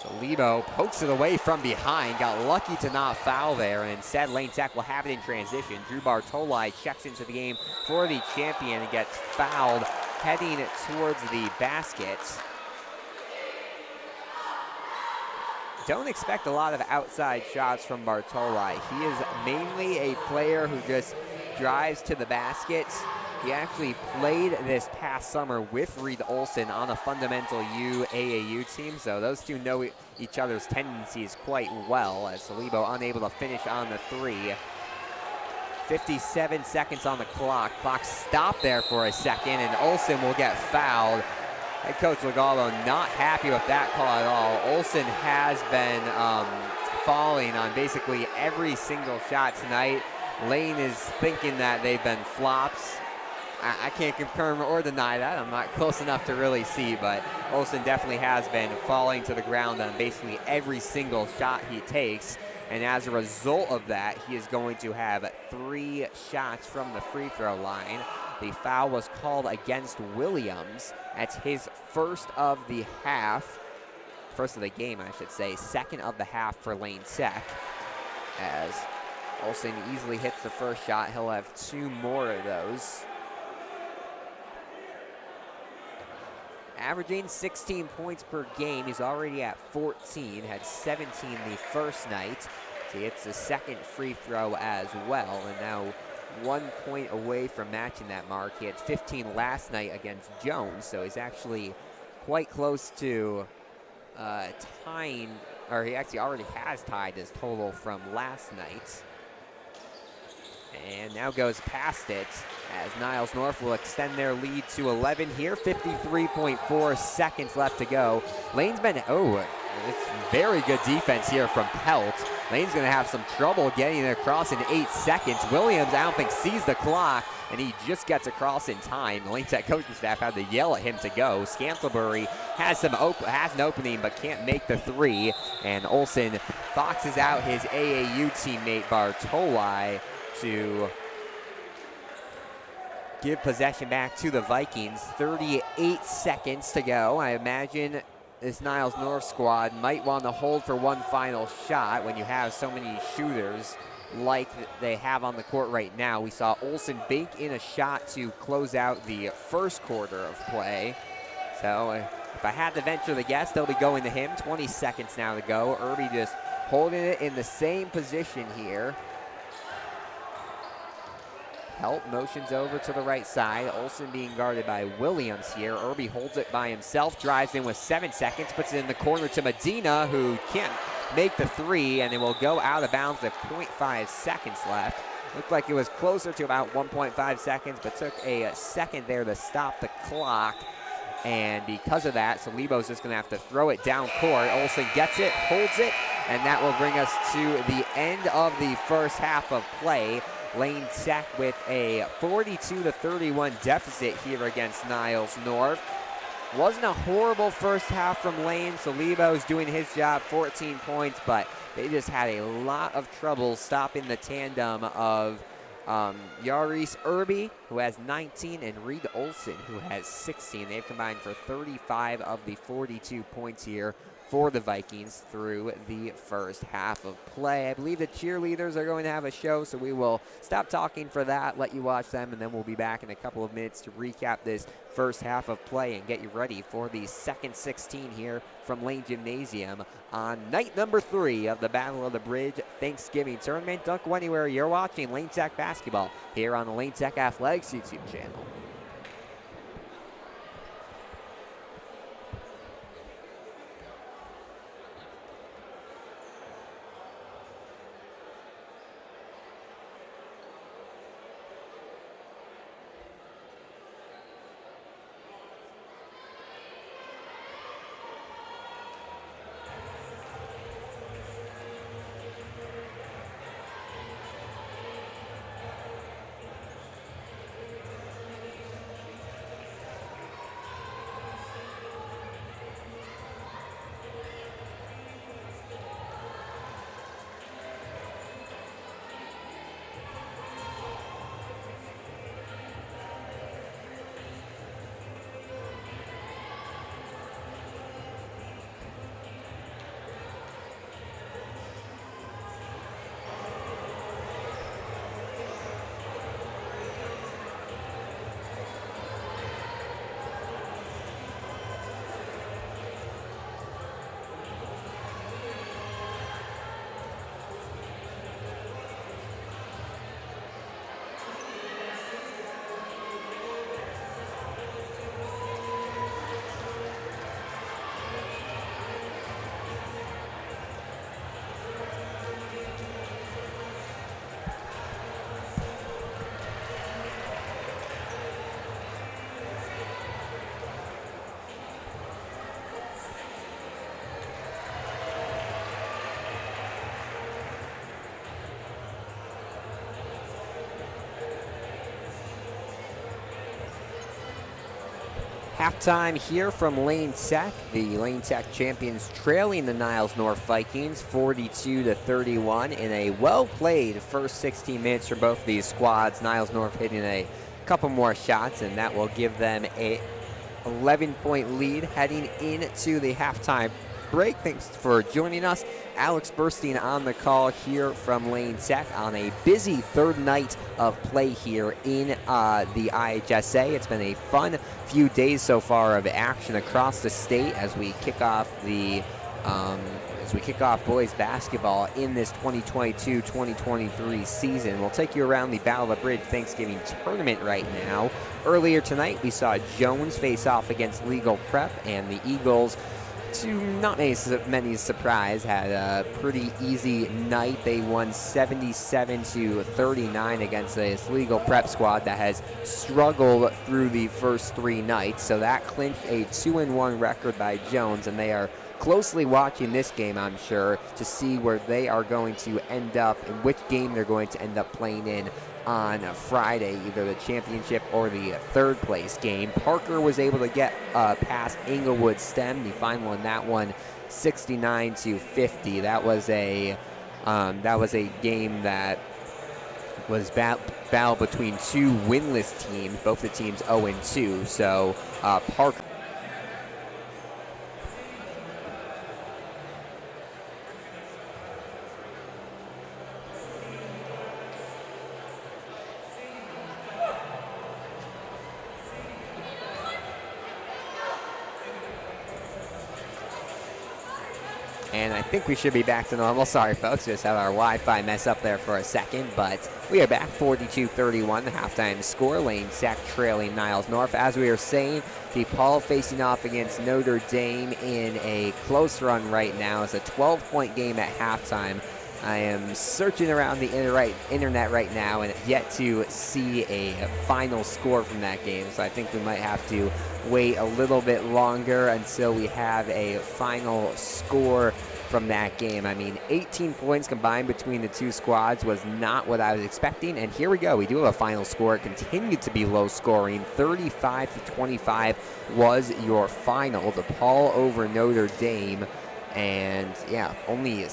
Salibo pokes it away from behind, got lucky to not foul there, and instead Lane Tech will have it in transition. Drew Bartoli checks into the game for the champion and gets fouled heading towards the basket. Don't expect a lot of outside shots from Bartoli. He is mainly a player who just drives to the basket. He actually played this past summer with Reed Olsen on a Fundamental U AAU team, so those two know each other's tendencies quite well, as Salibo unable to finish on the 3. 57 seconds on the clock. Clock stopped there for a second, and Olsen will get fouled. Head coach Legallo not happy with that call at all. Olsen has been falling on basically every single shot tonight. Lane is thinking that they've been flops. I can't confirm or deny that. I'm not close enough to really see, but Olsen definitely has been falling to the ground on basically every single shot he takes. And as a result of that, he is going to have 3 shots from the free throw line. The foul was called against Williams. That's his first of the half. First of the game, I should say. Second of the half for Lane Tech. As Olsen easily hits the first shot, he'll have 2 more of those. Averaging 16 points per game. He's already at 14, had 17 the first night. So he hits the second free throw as well, and now 1 point away from matching that mark. He had 15 last night against Jones, so he's actually quite close to tying, or he actually already has tied his total from last night. And now goes past it as Niles North will extend their lead to 11 here. 53.4 seconds left to go. Lane's been, it's very good defense here from Pelt Lane's going to have some trouble getting it across in 8 seconds. Williams, I don't think, sees the clock, and he just gets across in time. The Lane Tech coaching staff had to yell at him to go. Scantlebury has an opening, but can't make the three. And Olsen boxes out his AAU teammate Bartolai to give possession back to the Vikings. 38 seconds to go. I imagine this Niles North squad might want to hold for one final shot when you have so many shooters like they have on the court right now. We saw Olsen bank in a shot to close out the first quarter of play. So if I had to venture the guess, they'll be going to him. 20 seconds now to go. Irby just holding it in the same position here. Help motions over to the right side. Olsen being guarded by Williams here. Irby holds it by himself, drives in with 7 seconds, puts it in the corner to Medina, who can't make the three, and it will go out of bounds with 0.5 seconds left. Looked like it was closer to about 1.5 seconds, but took a second there to stop the clock. And because of that, Salibo's just going to have to throw it down court. Olsen gets it, holds it, and that will bring us to the end of the first half of play. Lane Tech with a 42-31 deficit here against Niles North. Wasn't a horrible first half from Lane. Salibo's doing his job, 14 points, but they just had a lot of trouble stopping the tandem of Yaris Irby, who has 19, and Reed Olsen, who has 16. They've combined for 35 of the 42 points here for the Vikings through the first half of play. I believe the cheerleaders are going to have a show, so we will stop talking for that, let you watch them, and then we'll be back in a couple of minutes to recap this first half of play and get you ready for the second 16 here from Lane Gymnasium on night number 3 of the Battle of the Bridge Thanksgiving Tournament. Don't go anywhere. You're watching Lane Tech basketball here on the Lane Tech Athletics YouTube channel. Halftime here from Lane Tech. The Lane Tech champions trailing the Niles North Vikings 42-31 in a well-played first 16 minutes for both these squads. Niles North hitting a couple more shots, and that will give them a 11-point lead heading into the halftime break. Thanks for joining us. Alex Burstein on the call here from Lane Tech on a busy third night of play here in the IHSA. It's been a fun few days so far of action across the state as we kick off boys basketball in this 2022-2023 season. We'll take you around the Battle of the Bridge Thanksgiving tournament right now. Earlier tonight, we saw Jones face off against Legal Prep, and the Eagles, to not many surprise, had a pretty easy night. They won 77-39 against this Legal Prep squad that has struggled through the first 3 nights. So that clinched a 2-1 record by Jones, and they are closely watching this game, I'm sure, to see where they are going to end up and which game they're going to end up playing in on Friday, either the championship or the third place game. Parker was able to get past Inglewood STEM, the final in that one, 69-50. That was a game that was battle between two winless teams, both the teams 0-2. So Parker. And I think we should be back to normal. Sorry, folks, just had our Wi-Fi mess up there for a second, but we are back. 42-31, the halftime score. Lane Sac trailing Niles North. As we were saying, DePaul facing off against Notre Dame in a close run right now. It's a 12-point game at halftime. I am searching around the internet right now and have yet to see a final score from that game. So I think we might have to wait a little bit longer until we have a final score from that game. I mean, 18 points combined between the two squads was not what I was expecting. And here we go. We do have a final score. It continued to be low scoring. 35-25 was your final. DePaul over Notre Dame. And yeah, only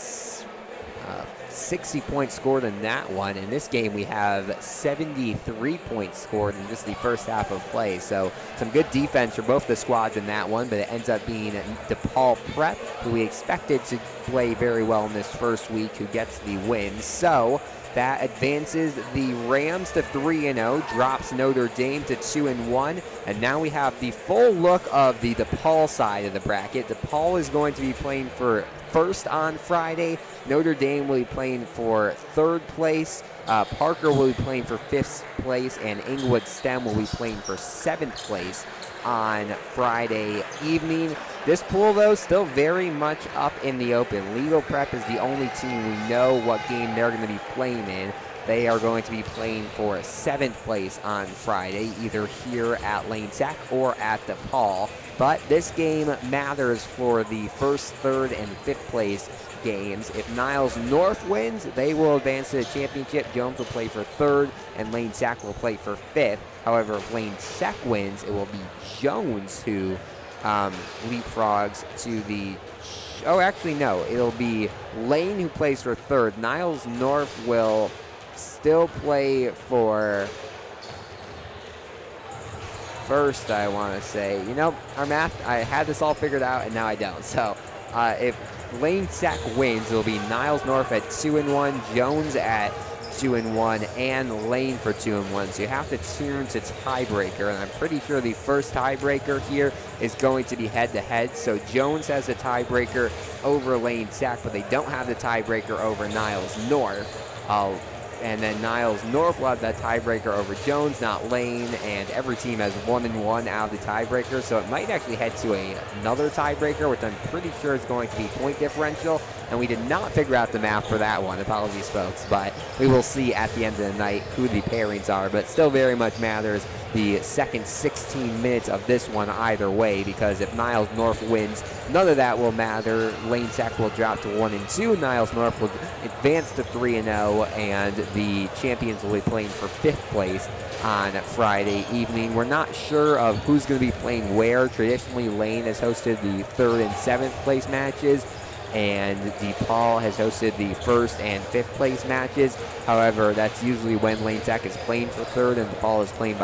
60 points scored in that one. In this game, we have 73 points scored in just the first half of play. So some good defense for both the squads in that one, but it ends up being DePaul Prep, who we expected to play very well in this first week, who gets the win. So that advances the Rams to 3-0, drops Notre Dame to 2-1, and now we have the full look of the DePaul side of the bracket. DePaul is going to be playing for first on Friday. Notre Dame will be playing for third place. Parker will be playing for fifth place, and Inglewood STEM will be playing for seventh place on Friday evening. This pool, though, still very much up in the open. Legal Prep is the only team we know what game they're going to be playing in. They are going to be playing for seventh place on Friday, either here at Lane Tech or at DePaul. But this game matters for the first, third, and fifth place games. If Niles North wins, they will advance to the championship. Jones will play for third, and Lane Tech will play for fifth. However, if Lane Tech wins, it will be Jones who leapfrogs to the... Oh, actually, no. It'll be Lane who plays for third. Niles North will still play for first, I want to say. You know, our math, I had this all figured out, and now I don't. So, if Lane Tech wins, it'll be Niles North at 2-1, Jones at 2-1, and Lane for 2-1. So you have to tune to tiebreaker, and I'm pretty sure the first tiebreaker here is going to be head-to-head. So Jones has the tiebreaker over Lane Tech, but they don't have the tiebreaker over Niles North. And then Niles North will have that tiebreaker over Jones, not Lane, and every team has 1-1 out of the tiebreaker, so it might actually head to another tiebreaker, which I'm pretty sure is going to be point differential, and we did not figure out the math for that one. Apologies, folks, but we will see at the end of the night who the pairings are, but still very much matters the second 16 minutes of this one either way, because if Niles North wins, none of that will matter. Lane Tech will drop to 1-2, Niles North will advance to 3-0, and the champions will be playing for fifth place on Friday evening. We're not sure of who's going to be playing where. Traditionally, Lane has hosted the third and seventh place matches, and DePaul has hosted the first and fifth place matches. However, that's usually when Lane Tech is playing for third and DePaul is playing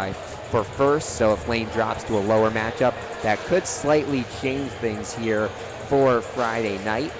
for first. So if Lane drops to a lower matchup, that could slightly change things here for Friday night.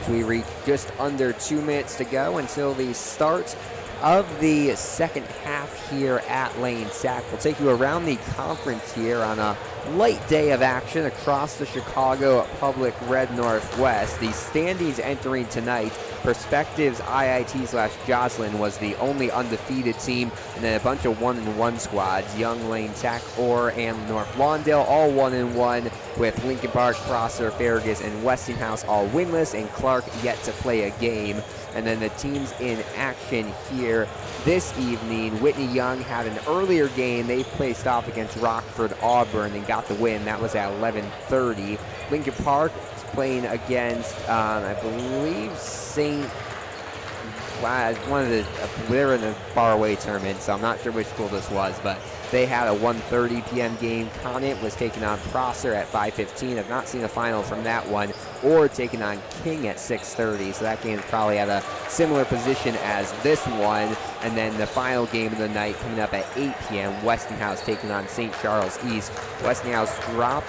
We reach just under 2 minutes to go until the start of the second half here at Lane Sac. We'll take you around the conference here on a light day of action across the Chicago Public Red Northwest. The standings entering tonight Perspectives IIT/Joslin was the only undefeated team, and then a bunch of 1-1 squads. Young, Lane Tech, Orr, and North Lawndale all 1-1, with Lincoln Park, Prosser, Farragut, and Westinghouse all winless, and Clark yet to play a game. And then the teams in action here this evening. Whitney Young had an earlier game. They faced off against Rockford Auburn and got the win. That was at 11:30. Lincoln Park is playing against, I believe, they're in a faraway tournament, so I'm not sure which school this was, but they had a 1:30 p.m. game. Conant was taking on Prosser at 5:15. I've not seen a final from that one. Or taking on King at 6:30. So that game is probably at a similar position as this one. And then the final game of the night coming up at 8 p.m. Westinghouse taking on St. Charles East. Westinghouse dropped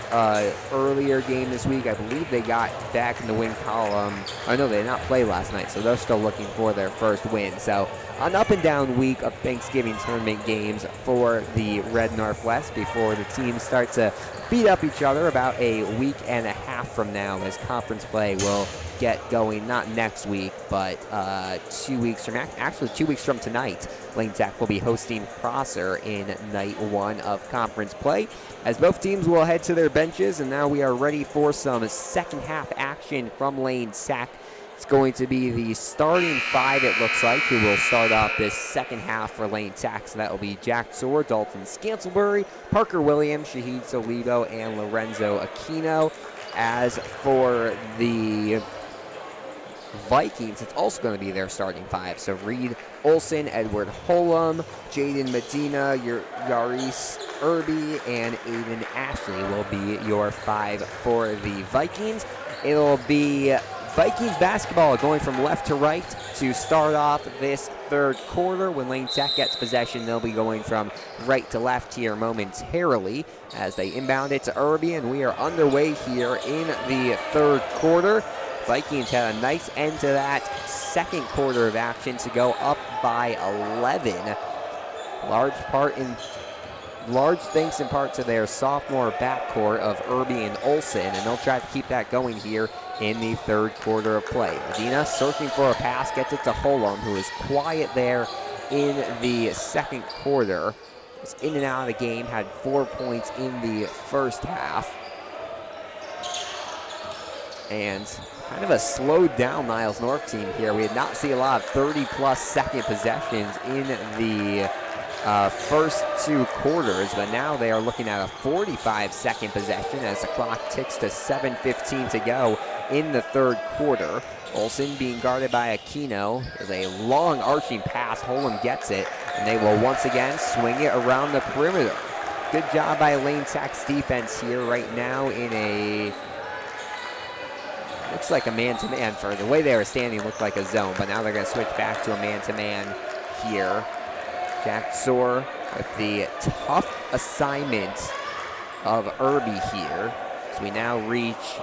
earlier game this week. I believe they got back in the win column. Oh no, they did not play last night, so they're still looking for their first win. So an up and down week of Thanksgiving tournament games for the Red Northwest before the teams start to beat up each other about a week and a half from now, as conference play will get going, not next week, but 2 weeks from actually 2 weeks from tonight. Lane Tech will be hosting Prosser in night one of conference play, as both teams will head to their benches. And now we are ready for some second half action from Lane Tech. It's going to be the starting five, it looks like, who will start off this second half for Lane Tech. So that will be Jack Soar, Dalton Scantlebury, Parker Williams, Shahid Solibo, and Lorenzo Aquino. As for the Vikings, it's also going to be their starting five. So Reed Olson, Edward Holum, Jaden Medina, Yaris Irby, and Aiden Ashley will be your five for the Vikings. It'll be Vikings basketball going from left to right to start off this third quarter. When Lane Tech gets possession, they'll be going from right to left here momentarily as they inbound it to Irby, and we are underway here in the third quarter. Vikings had a nice end to that second quarter of action to go up by 11. Large thanks in part to their sophomore backcourt of Irby and Olson, and they'll try to keep that going here in the third quarter of play. Medina searching for a pass, gets it to Holum, who is quiet there in the second quarter. Was in and out of the game, had 4 points in the first half. And kind of a slowed down Niles North team here. We did not see a lot of 30-plus second possessions in the first two quarters, but now they are looking at a 45-second possession as the clock ticks to 7:15 to go in the third quarter. Olson being guarded by Aquino. There's a long arching pass. Holum gets it, and they will once again swing it around the perimeter. Good job by Lane Tech's defense here right now in a, looks like a man-to-man. For the way they were standing, looked like a zone, but now they're going to switch back to a man-to-man here. Jack Soar with the tough assignment of Irby here. So we now reach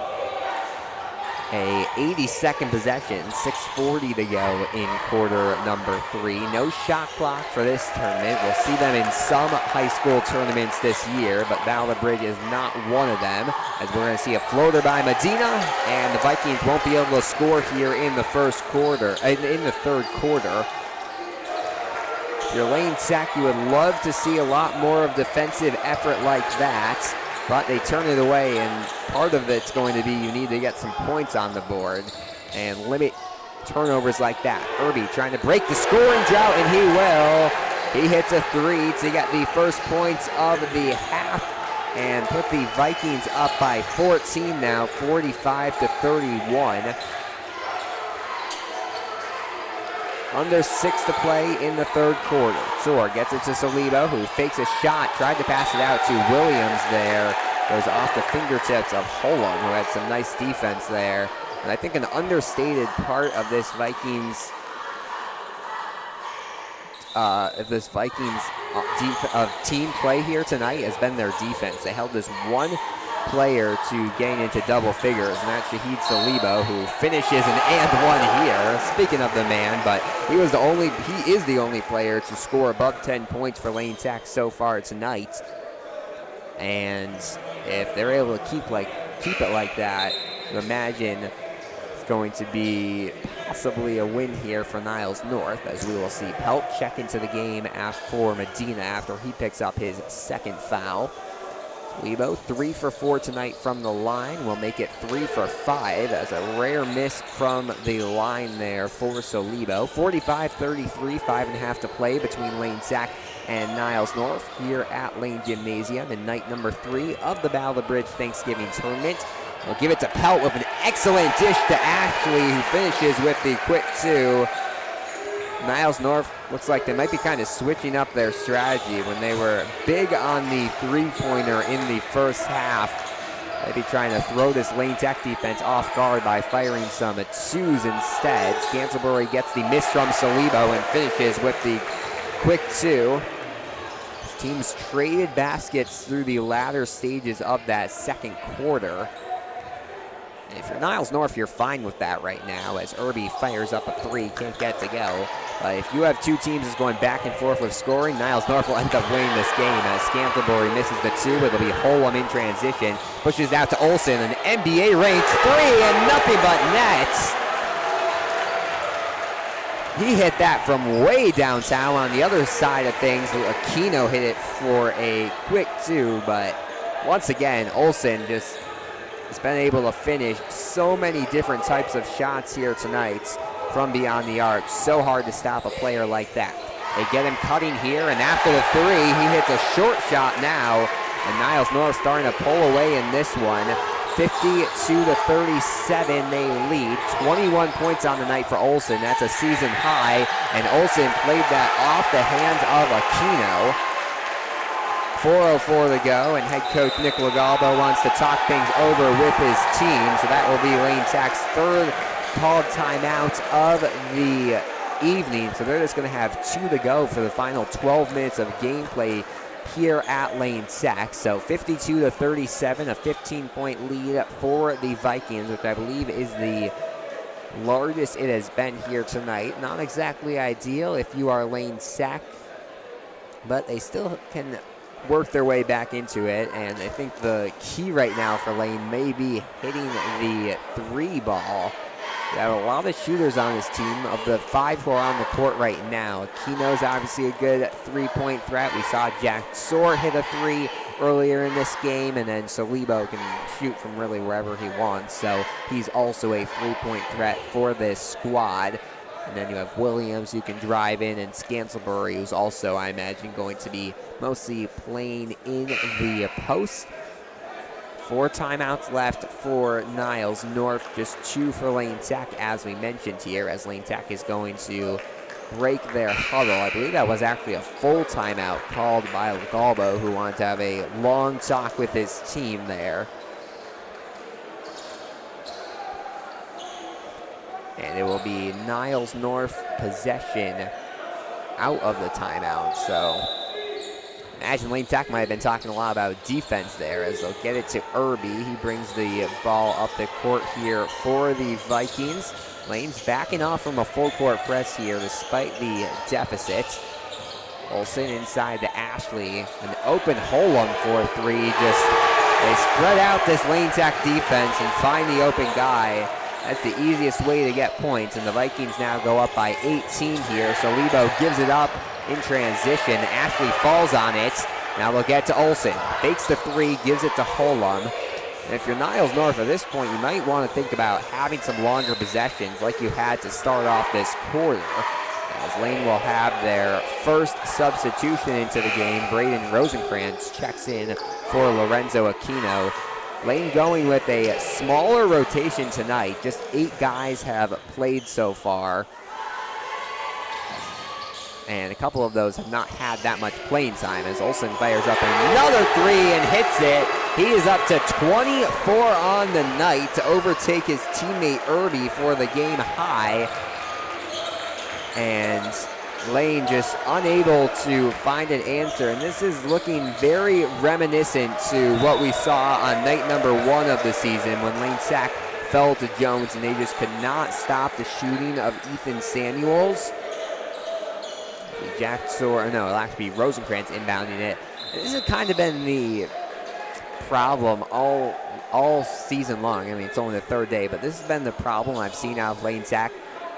a 80-second possession, 6:40 to go in quarter number 3. No shot clock for this tournament. We'll see them in some high school tournaments this year, but Battle of the Bridge is not one of them, as we're going to see a floater by Medina, and the Vikings won't be able to score here in the first quarter, in the third quarter. If you're Lane Tech, you would love to see a lot more of defensive effort like that, but they turn it away, and part of it's going to be you need to get some points on the board and limit turnovers like that. Irby trying to break the scoring drought, and he will. He hits a three to get the first points of the half and put the Vikings up by 14 now, 45-31. Under 6 to play in the third quarter. Soar gets it to Solibo, who fakes a shot, tried to pass it out to Williams there. Goes off the fingertips of Holum, who had some nice defense there. And I think an understated part of this Vikings team play here tonight has been their defense. They held this one player to gain into double figures, and that's Shahid Solibo, who finishes an and one here. Speaking of the man, but he is the only player to score above 10 points for Lane Tech so far tonight. And if they're able to keep it like that, you imagine going to be possibly a win here for Niles North, as we will see Pelt check into the game for Medina after he picks up his second foul. Lebo 3 for 4 tonight from the line. Will make it 3 for 5 as a rare miss from the line there for Solibo. 45-33, 5.5 to play between Lane Sac and Niles North here at Lane Gymnasium in night number 3 of the Battle of the Bridge Thanksgiving Tournament. We'll give it to Pelt with an excellent dish to Ashley, who finishes with the quick 2. Niles North looks like they might be kind of switching up their strategy when they were big on the three-pointer in the first half. Maybe trying to throw this Lane Tech defense off guard by firing some twos instead. Scantlebury gets the miss from Solibo and finishes with the quick 2. Teams traded baskets through the latter stages of that second quarter. And if you're Niles North, you're fine with that right now, as Irby fires up a 3, can't get it to go. If you have two teams that's going back and forth with scoring, Niles North will end up winning this game as Scantlebury misses the 2, but it'll be Holum in transition. Pushes out to Olsen, an NBA-ranked 3, and nothing but nets. He hit that from way downtown. On the other side of things, Aquino hit it for a quick 2, but once again, Olsen just has been able to finish so many different types of shots here tonight from beyond the arc. So hard to stop a player like that. They get him cutting here, and after the 3, he hits a short shot now, and Niles North starting to pull away in this one. 52-37, they lead. 21 points on the night for Olsen. That's a season high, and Olsen played that off the hands of Aquino. 4:04 to go, and head coach Nick Lagalbo wants to talk things over with his team, so that will be Lane Tech's third called timeout of the evening. So they're just going to have 2 to go for the final 12 minutes of gameplay here at Lane Tech. So 52-37, a 15-point lead for the Vikings, which I believe is the largest it has been here tonight. Not exactly ideal if you are Lane Tech, but they still can work their way back into it, and I think the key right now for Lane may be hitting the 3 ball. They have a lot of shooters on this team. Of the 5 who are on the court right now, Aquino's obviously a good 3-point threat. We saw Jack Soar hit a 3 earlier in this game, and then Solibo can shoot from really wherever he wants, so he's also a 3-point threat for this squad. And then you have Williams, who can drive in, and Scantlebury, who's also, I imagine, going to be mostly playing in the post. 4 timeouts left for Niles North, just 2 for Lane Tech, as we mentioned here, as Lane Tech is going to break their huddle. I believe that was actually a full timeout called by Galbo, who wanted to have a long talk with his team there. And it will be Niles North possession out of the timeout. So imagine Lane Tech might have been talking a lot about defense there, as they'll get it to Irby. He brings the ball up the court here for the Vikings. Lane's backing off from a full court press here despite the deficit. Olsen inside to Ashley. An open Holum for 3. They spread out this Lane Tech defense and find the open guy. That's the easiest way to get points, and the Vikings now go up by 18 here. So Lebo gives it up in transition. Ashley falls on it. Now they'll get to Olsen. Fakes the 3, gives it to Holum. And if you're Niles North at this point, you might want to think about having some longer possessions like you had to start off this quarter, as Lane will have their first substitution into the game. Braden Rosenkrantz checks in for Lorenzo Aquino. Lane going with a smaller rotation tonight. Just 8 guys have played so far, and a couple of those have not had that much playing time, as Olsen fires up another 3 and hits it. He is up to 24 on the night to overtake his teammate Irby for the game high. And Lane just unable to find an answer, and this is looking very reminiscent to what we saw on night number 1 of the season when Lane Tech fell to Jones and they just could not stop the shooting of Ethan Samuels. It'll actually be Rosenkrantz inbounding it. And this has kind of been the problem all all season long. I mean, it's only the third day, but this has been the problem I've seen out of Lane Sack.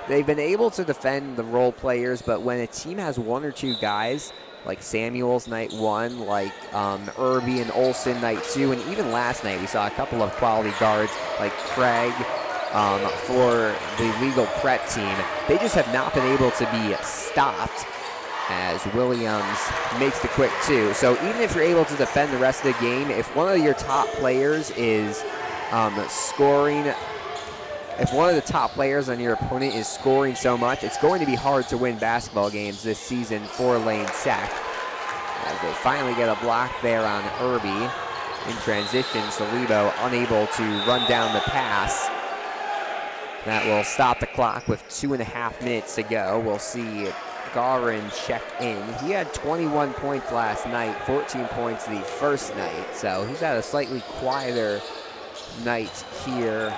They've been able to defend the role players, but when a team has one or two guys, like Samuels night one, like Irby and Olsen night two, and even last night we saw a couple of quality guards like Craig for the legal prep team. They just have not been able to be stopped as Williams makes the quick two. So even if you're able to defend the rest of the game, if one of your top players is scoring, if one of the top players on your opponent is scoring so much, it's going to be hard to win basketball games this season for Lane Sack. As they finally get a block there on Irby. In transition, Salibo unable to run down the pass. That will stop the clock with 2.5 minutes to go. We'll see Garin check in. He had 21 points last night, 14 points the first night. So he's had a slightly quieter night here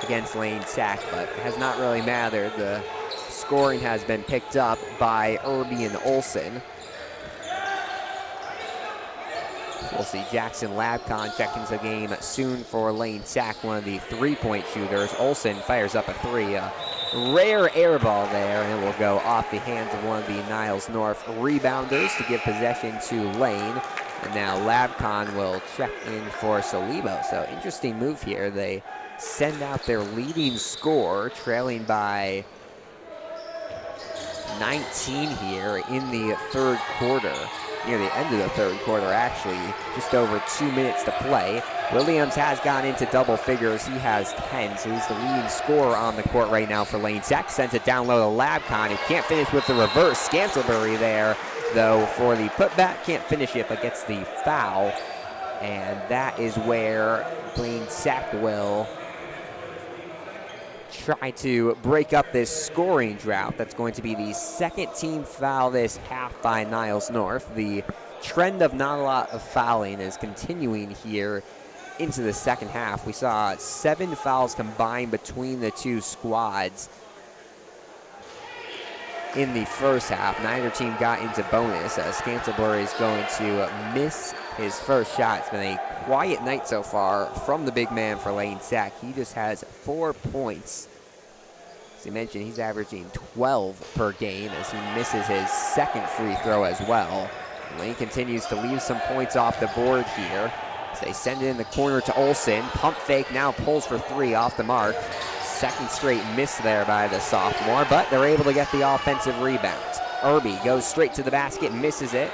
against Lane Sack, but it has not really mattered. The scoring has been picked up by Irby and Olsen. We'll see Jackson Labcon check into the game soon for Lane Sack, one of the three-point shooters. Olsen fires up a three. A rare air ball there, and it will go off the hands of one of the Niles North rebounders to give possession to Lane. And now Labcon will check in for Salibo. So interesting move here. They send out their leading scorer, trailing by 19 here in the third quarter. Near the end of the third quarter, actually, just over 2 minutes to play. Williams has gone into double figures. He has 10, so he's the leading scorer on the court right now for Lane Sack. Sends it down low to Labcon. He can't finish with the reverse. Scantlebury there, though, for the putback. Can't finish it, but gets the foul. And that is where Lane Sack will try to break up this scoring drought. That's going to be the second team foul this half by Niles North. The trend of not a lot of fouling is continuing here into the second half. We saw 7 fouls combined between the two squads in the first half. Neither team got into bonus as Scantlebury is going to miss his first shot. It's been a quiet night so far from the big man for Lane Sack. He just has 4 points. As you mentioned, he's averaging 12 per game as he misses his second free throw as well. Lane continues to leave some points off the board here as they send it in the corner to Olsen. Pump fake, now pulls for 3 off the mark. Second straight miss there by the sophomore, but they're able to get the offensive rebound. Irby goes straight to the basket, misses it.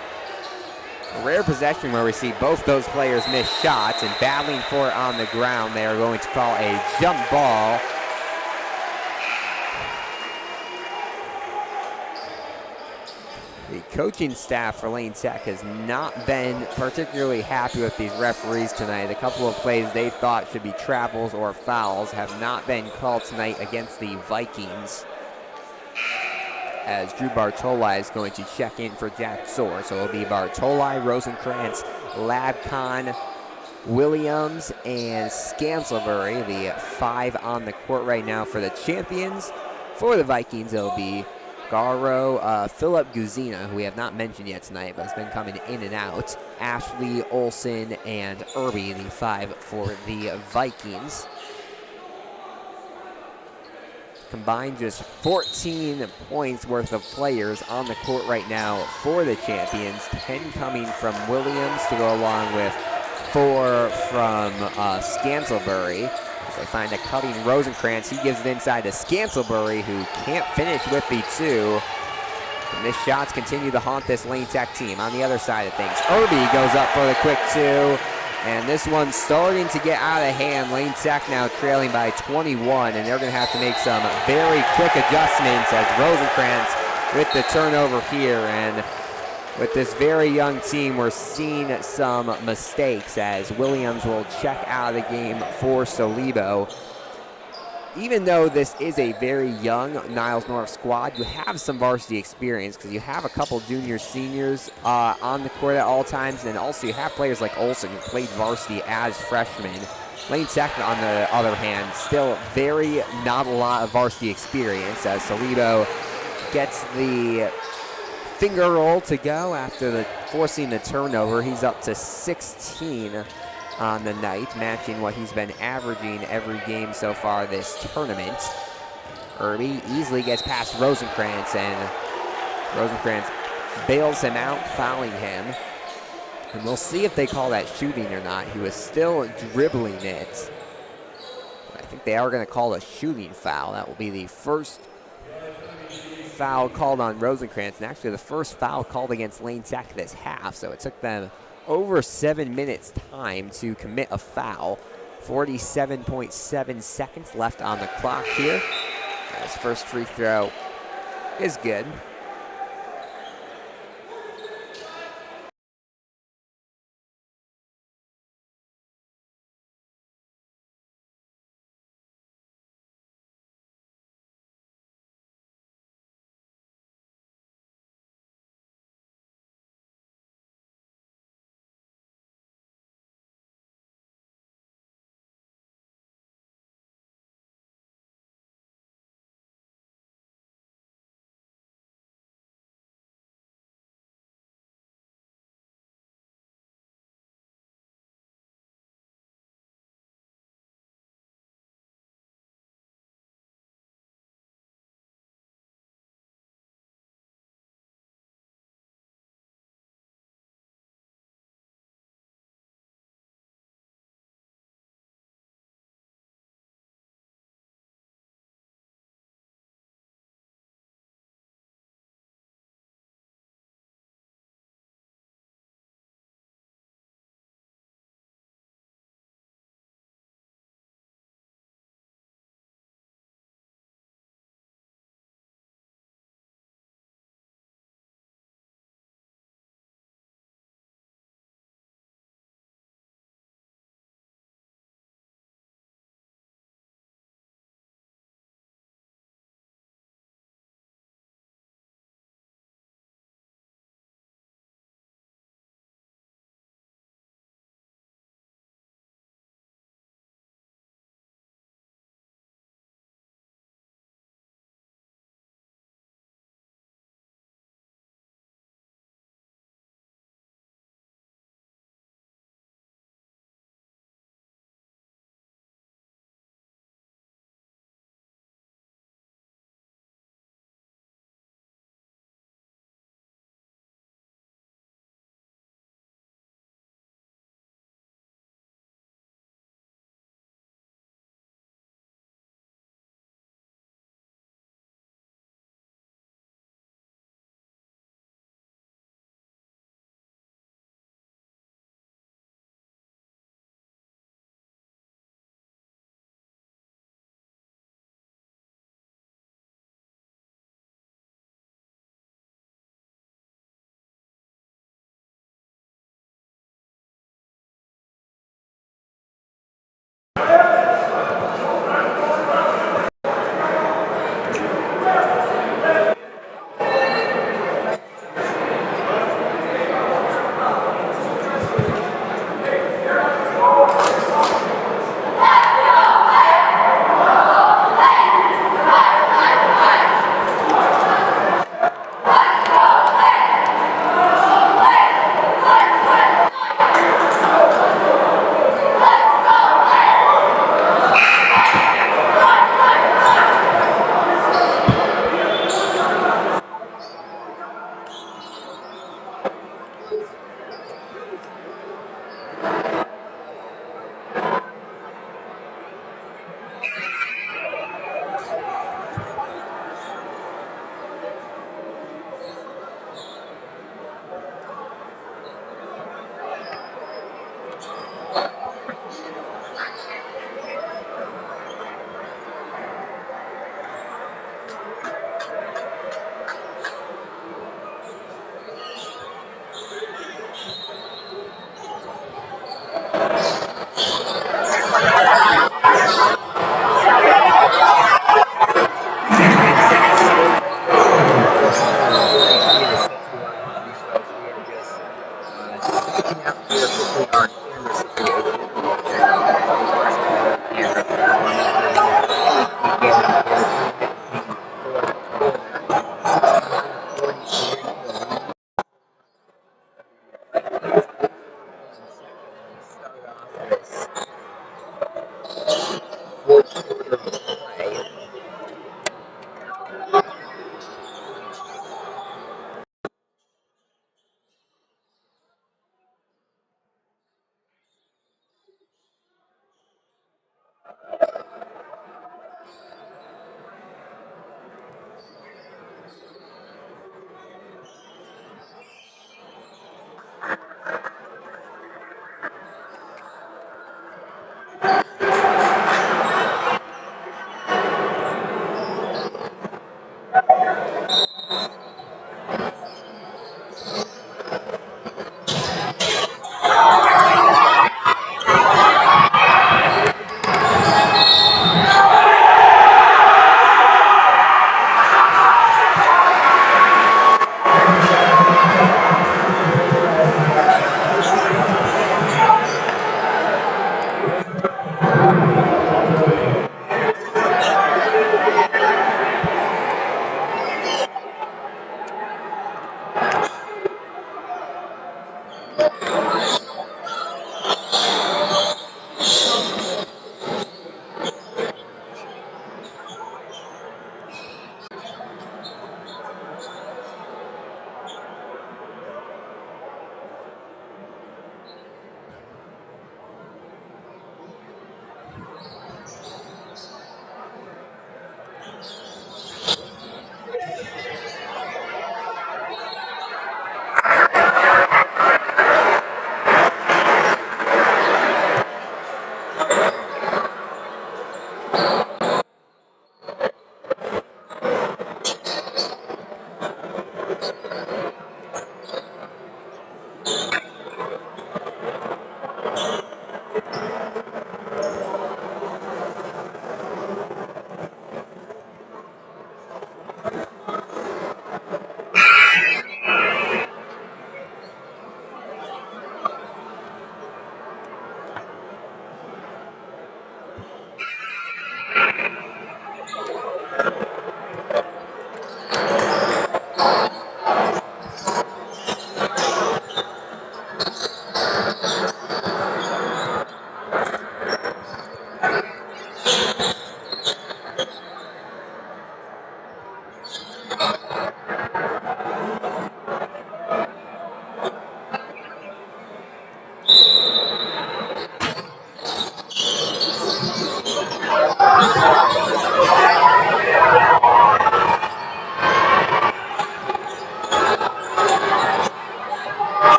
A rare possession where we see both those players miss shots, and battling for it on the ground, they are going to call a jump ball. The coaching staff for Lane Sack has not been particularly happy with these referees tonight. A couple of plays they thought should be travels or fouls have not been called tonight against the Vikings, as Drew Bartoli is going to check in for Jack Soar. So it'll be Bartoli, Rosenkrantz, Labcon, Williams, and Scantlebury, the 5 on the court right now for the champions. For the Vikings, it'll be Garo, Philip Guzina, who we have not mentioned yet tonight, but has been coming in and out. Ashley, Olsen, and Irby, the 5 for the Vikings. Combined just 14 points worth of players on the court right now for the champions. 10 coming from Williams to go along with 4 from Scantlebury. As they find a cutting Rosenkrantz, he gives it inside to Scantlebury, who can't finish with the 2. The missed shots continue to haunt this Lane Sack team. On the other side of things, Irby goes up for the quick 2. And this one's starting to get out of hand. Lane Sack now trailing by 21, and they're going to have to make some very quick adjustments as Rosenkrantz with the turnover here. And with this very young team, we're seeing some mistakes as Williams will check out of the game for Salibo. Even though this is a very young Niles North squad, you have some varsity experience because you have a couple juniors, seniors on the court at all times, and also you have players like Olsen who played varsity as freshmen. Lane Sack, on the other hand, still not a lot of varsity experience as Salibo gets the finger roll to go after forcing the turnover. He's up to 16 on the night, matching what he's been averaging every game so far this tournament. Irby easily gets past Rosenkrantz, and Rosenkrantz bails him out, fouling him. And we'll see if they call that shooting or not. He was still dribbling it. I think they are going to call a shooting foul. That will be the first foul called on Rosenkrantz, and actually the first foul called against Lane Tech this half. So it took them over 7 minutes time to commit a foul. 47.7 seconds left on the clock here. His first free throw is good.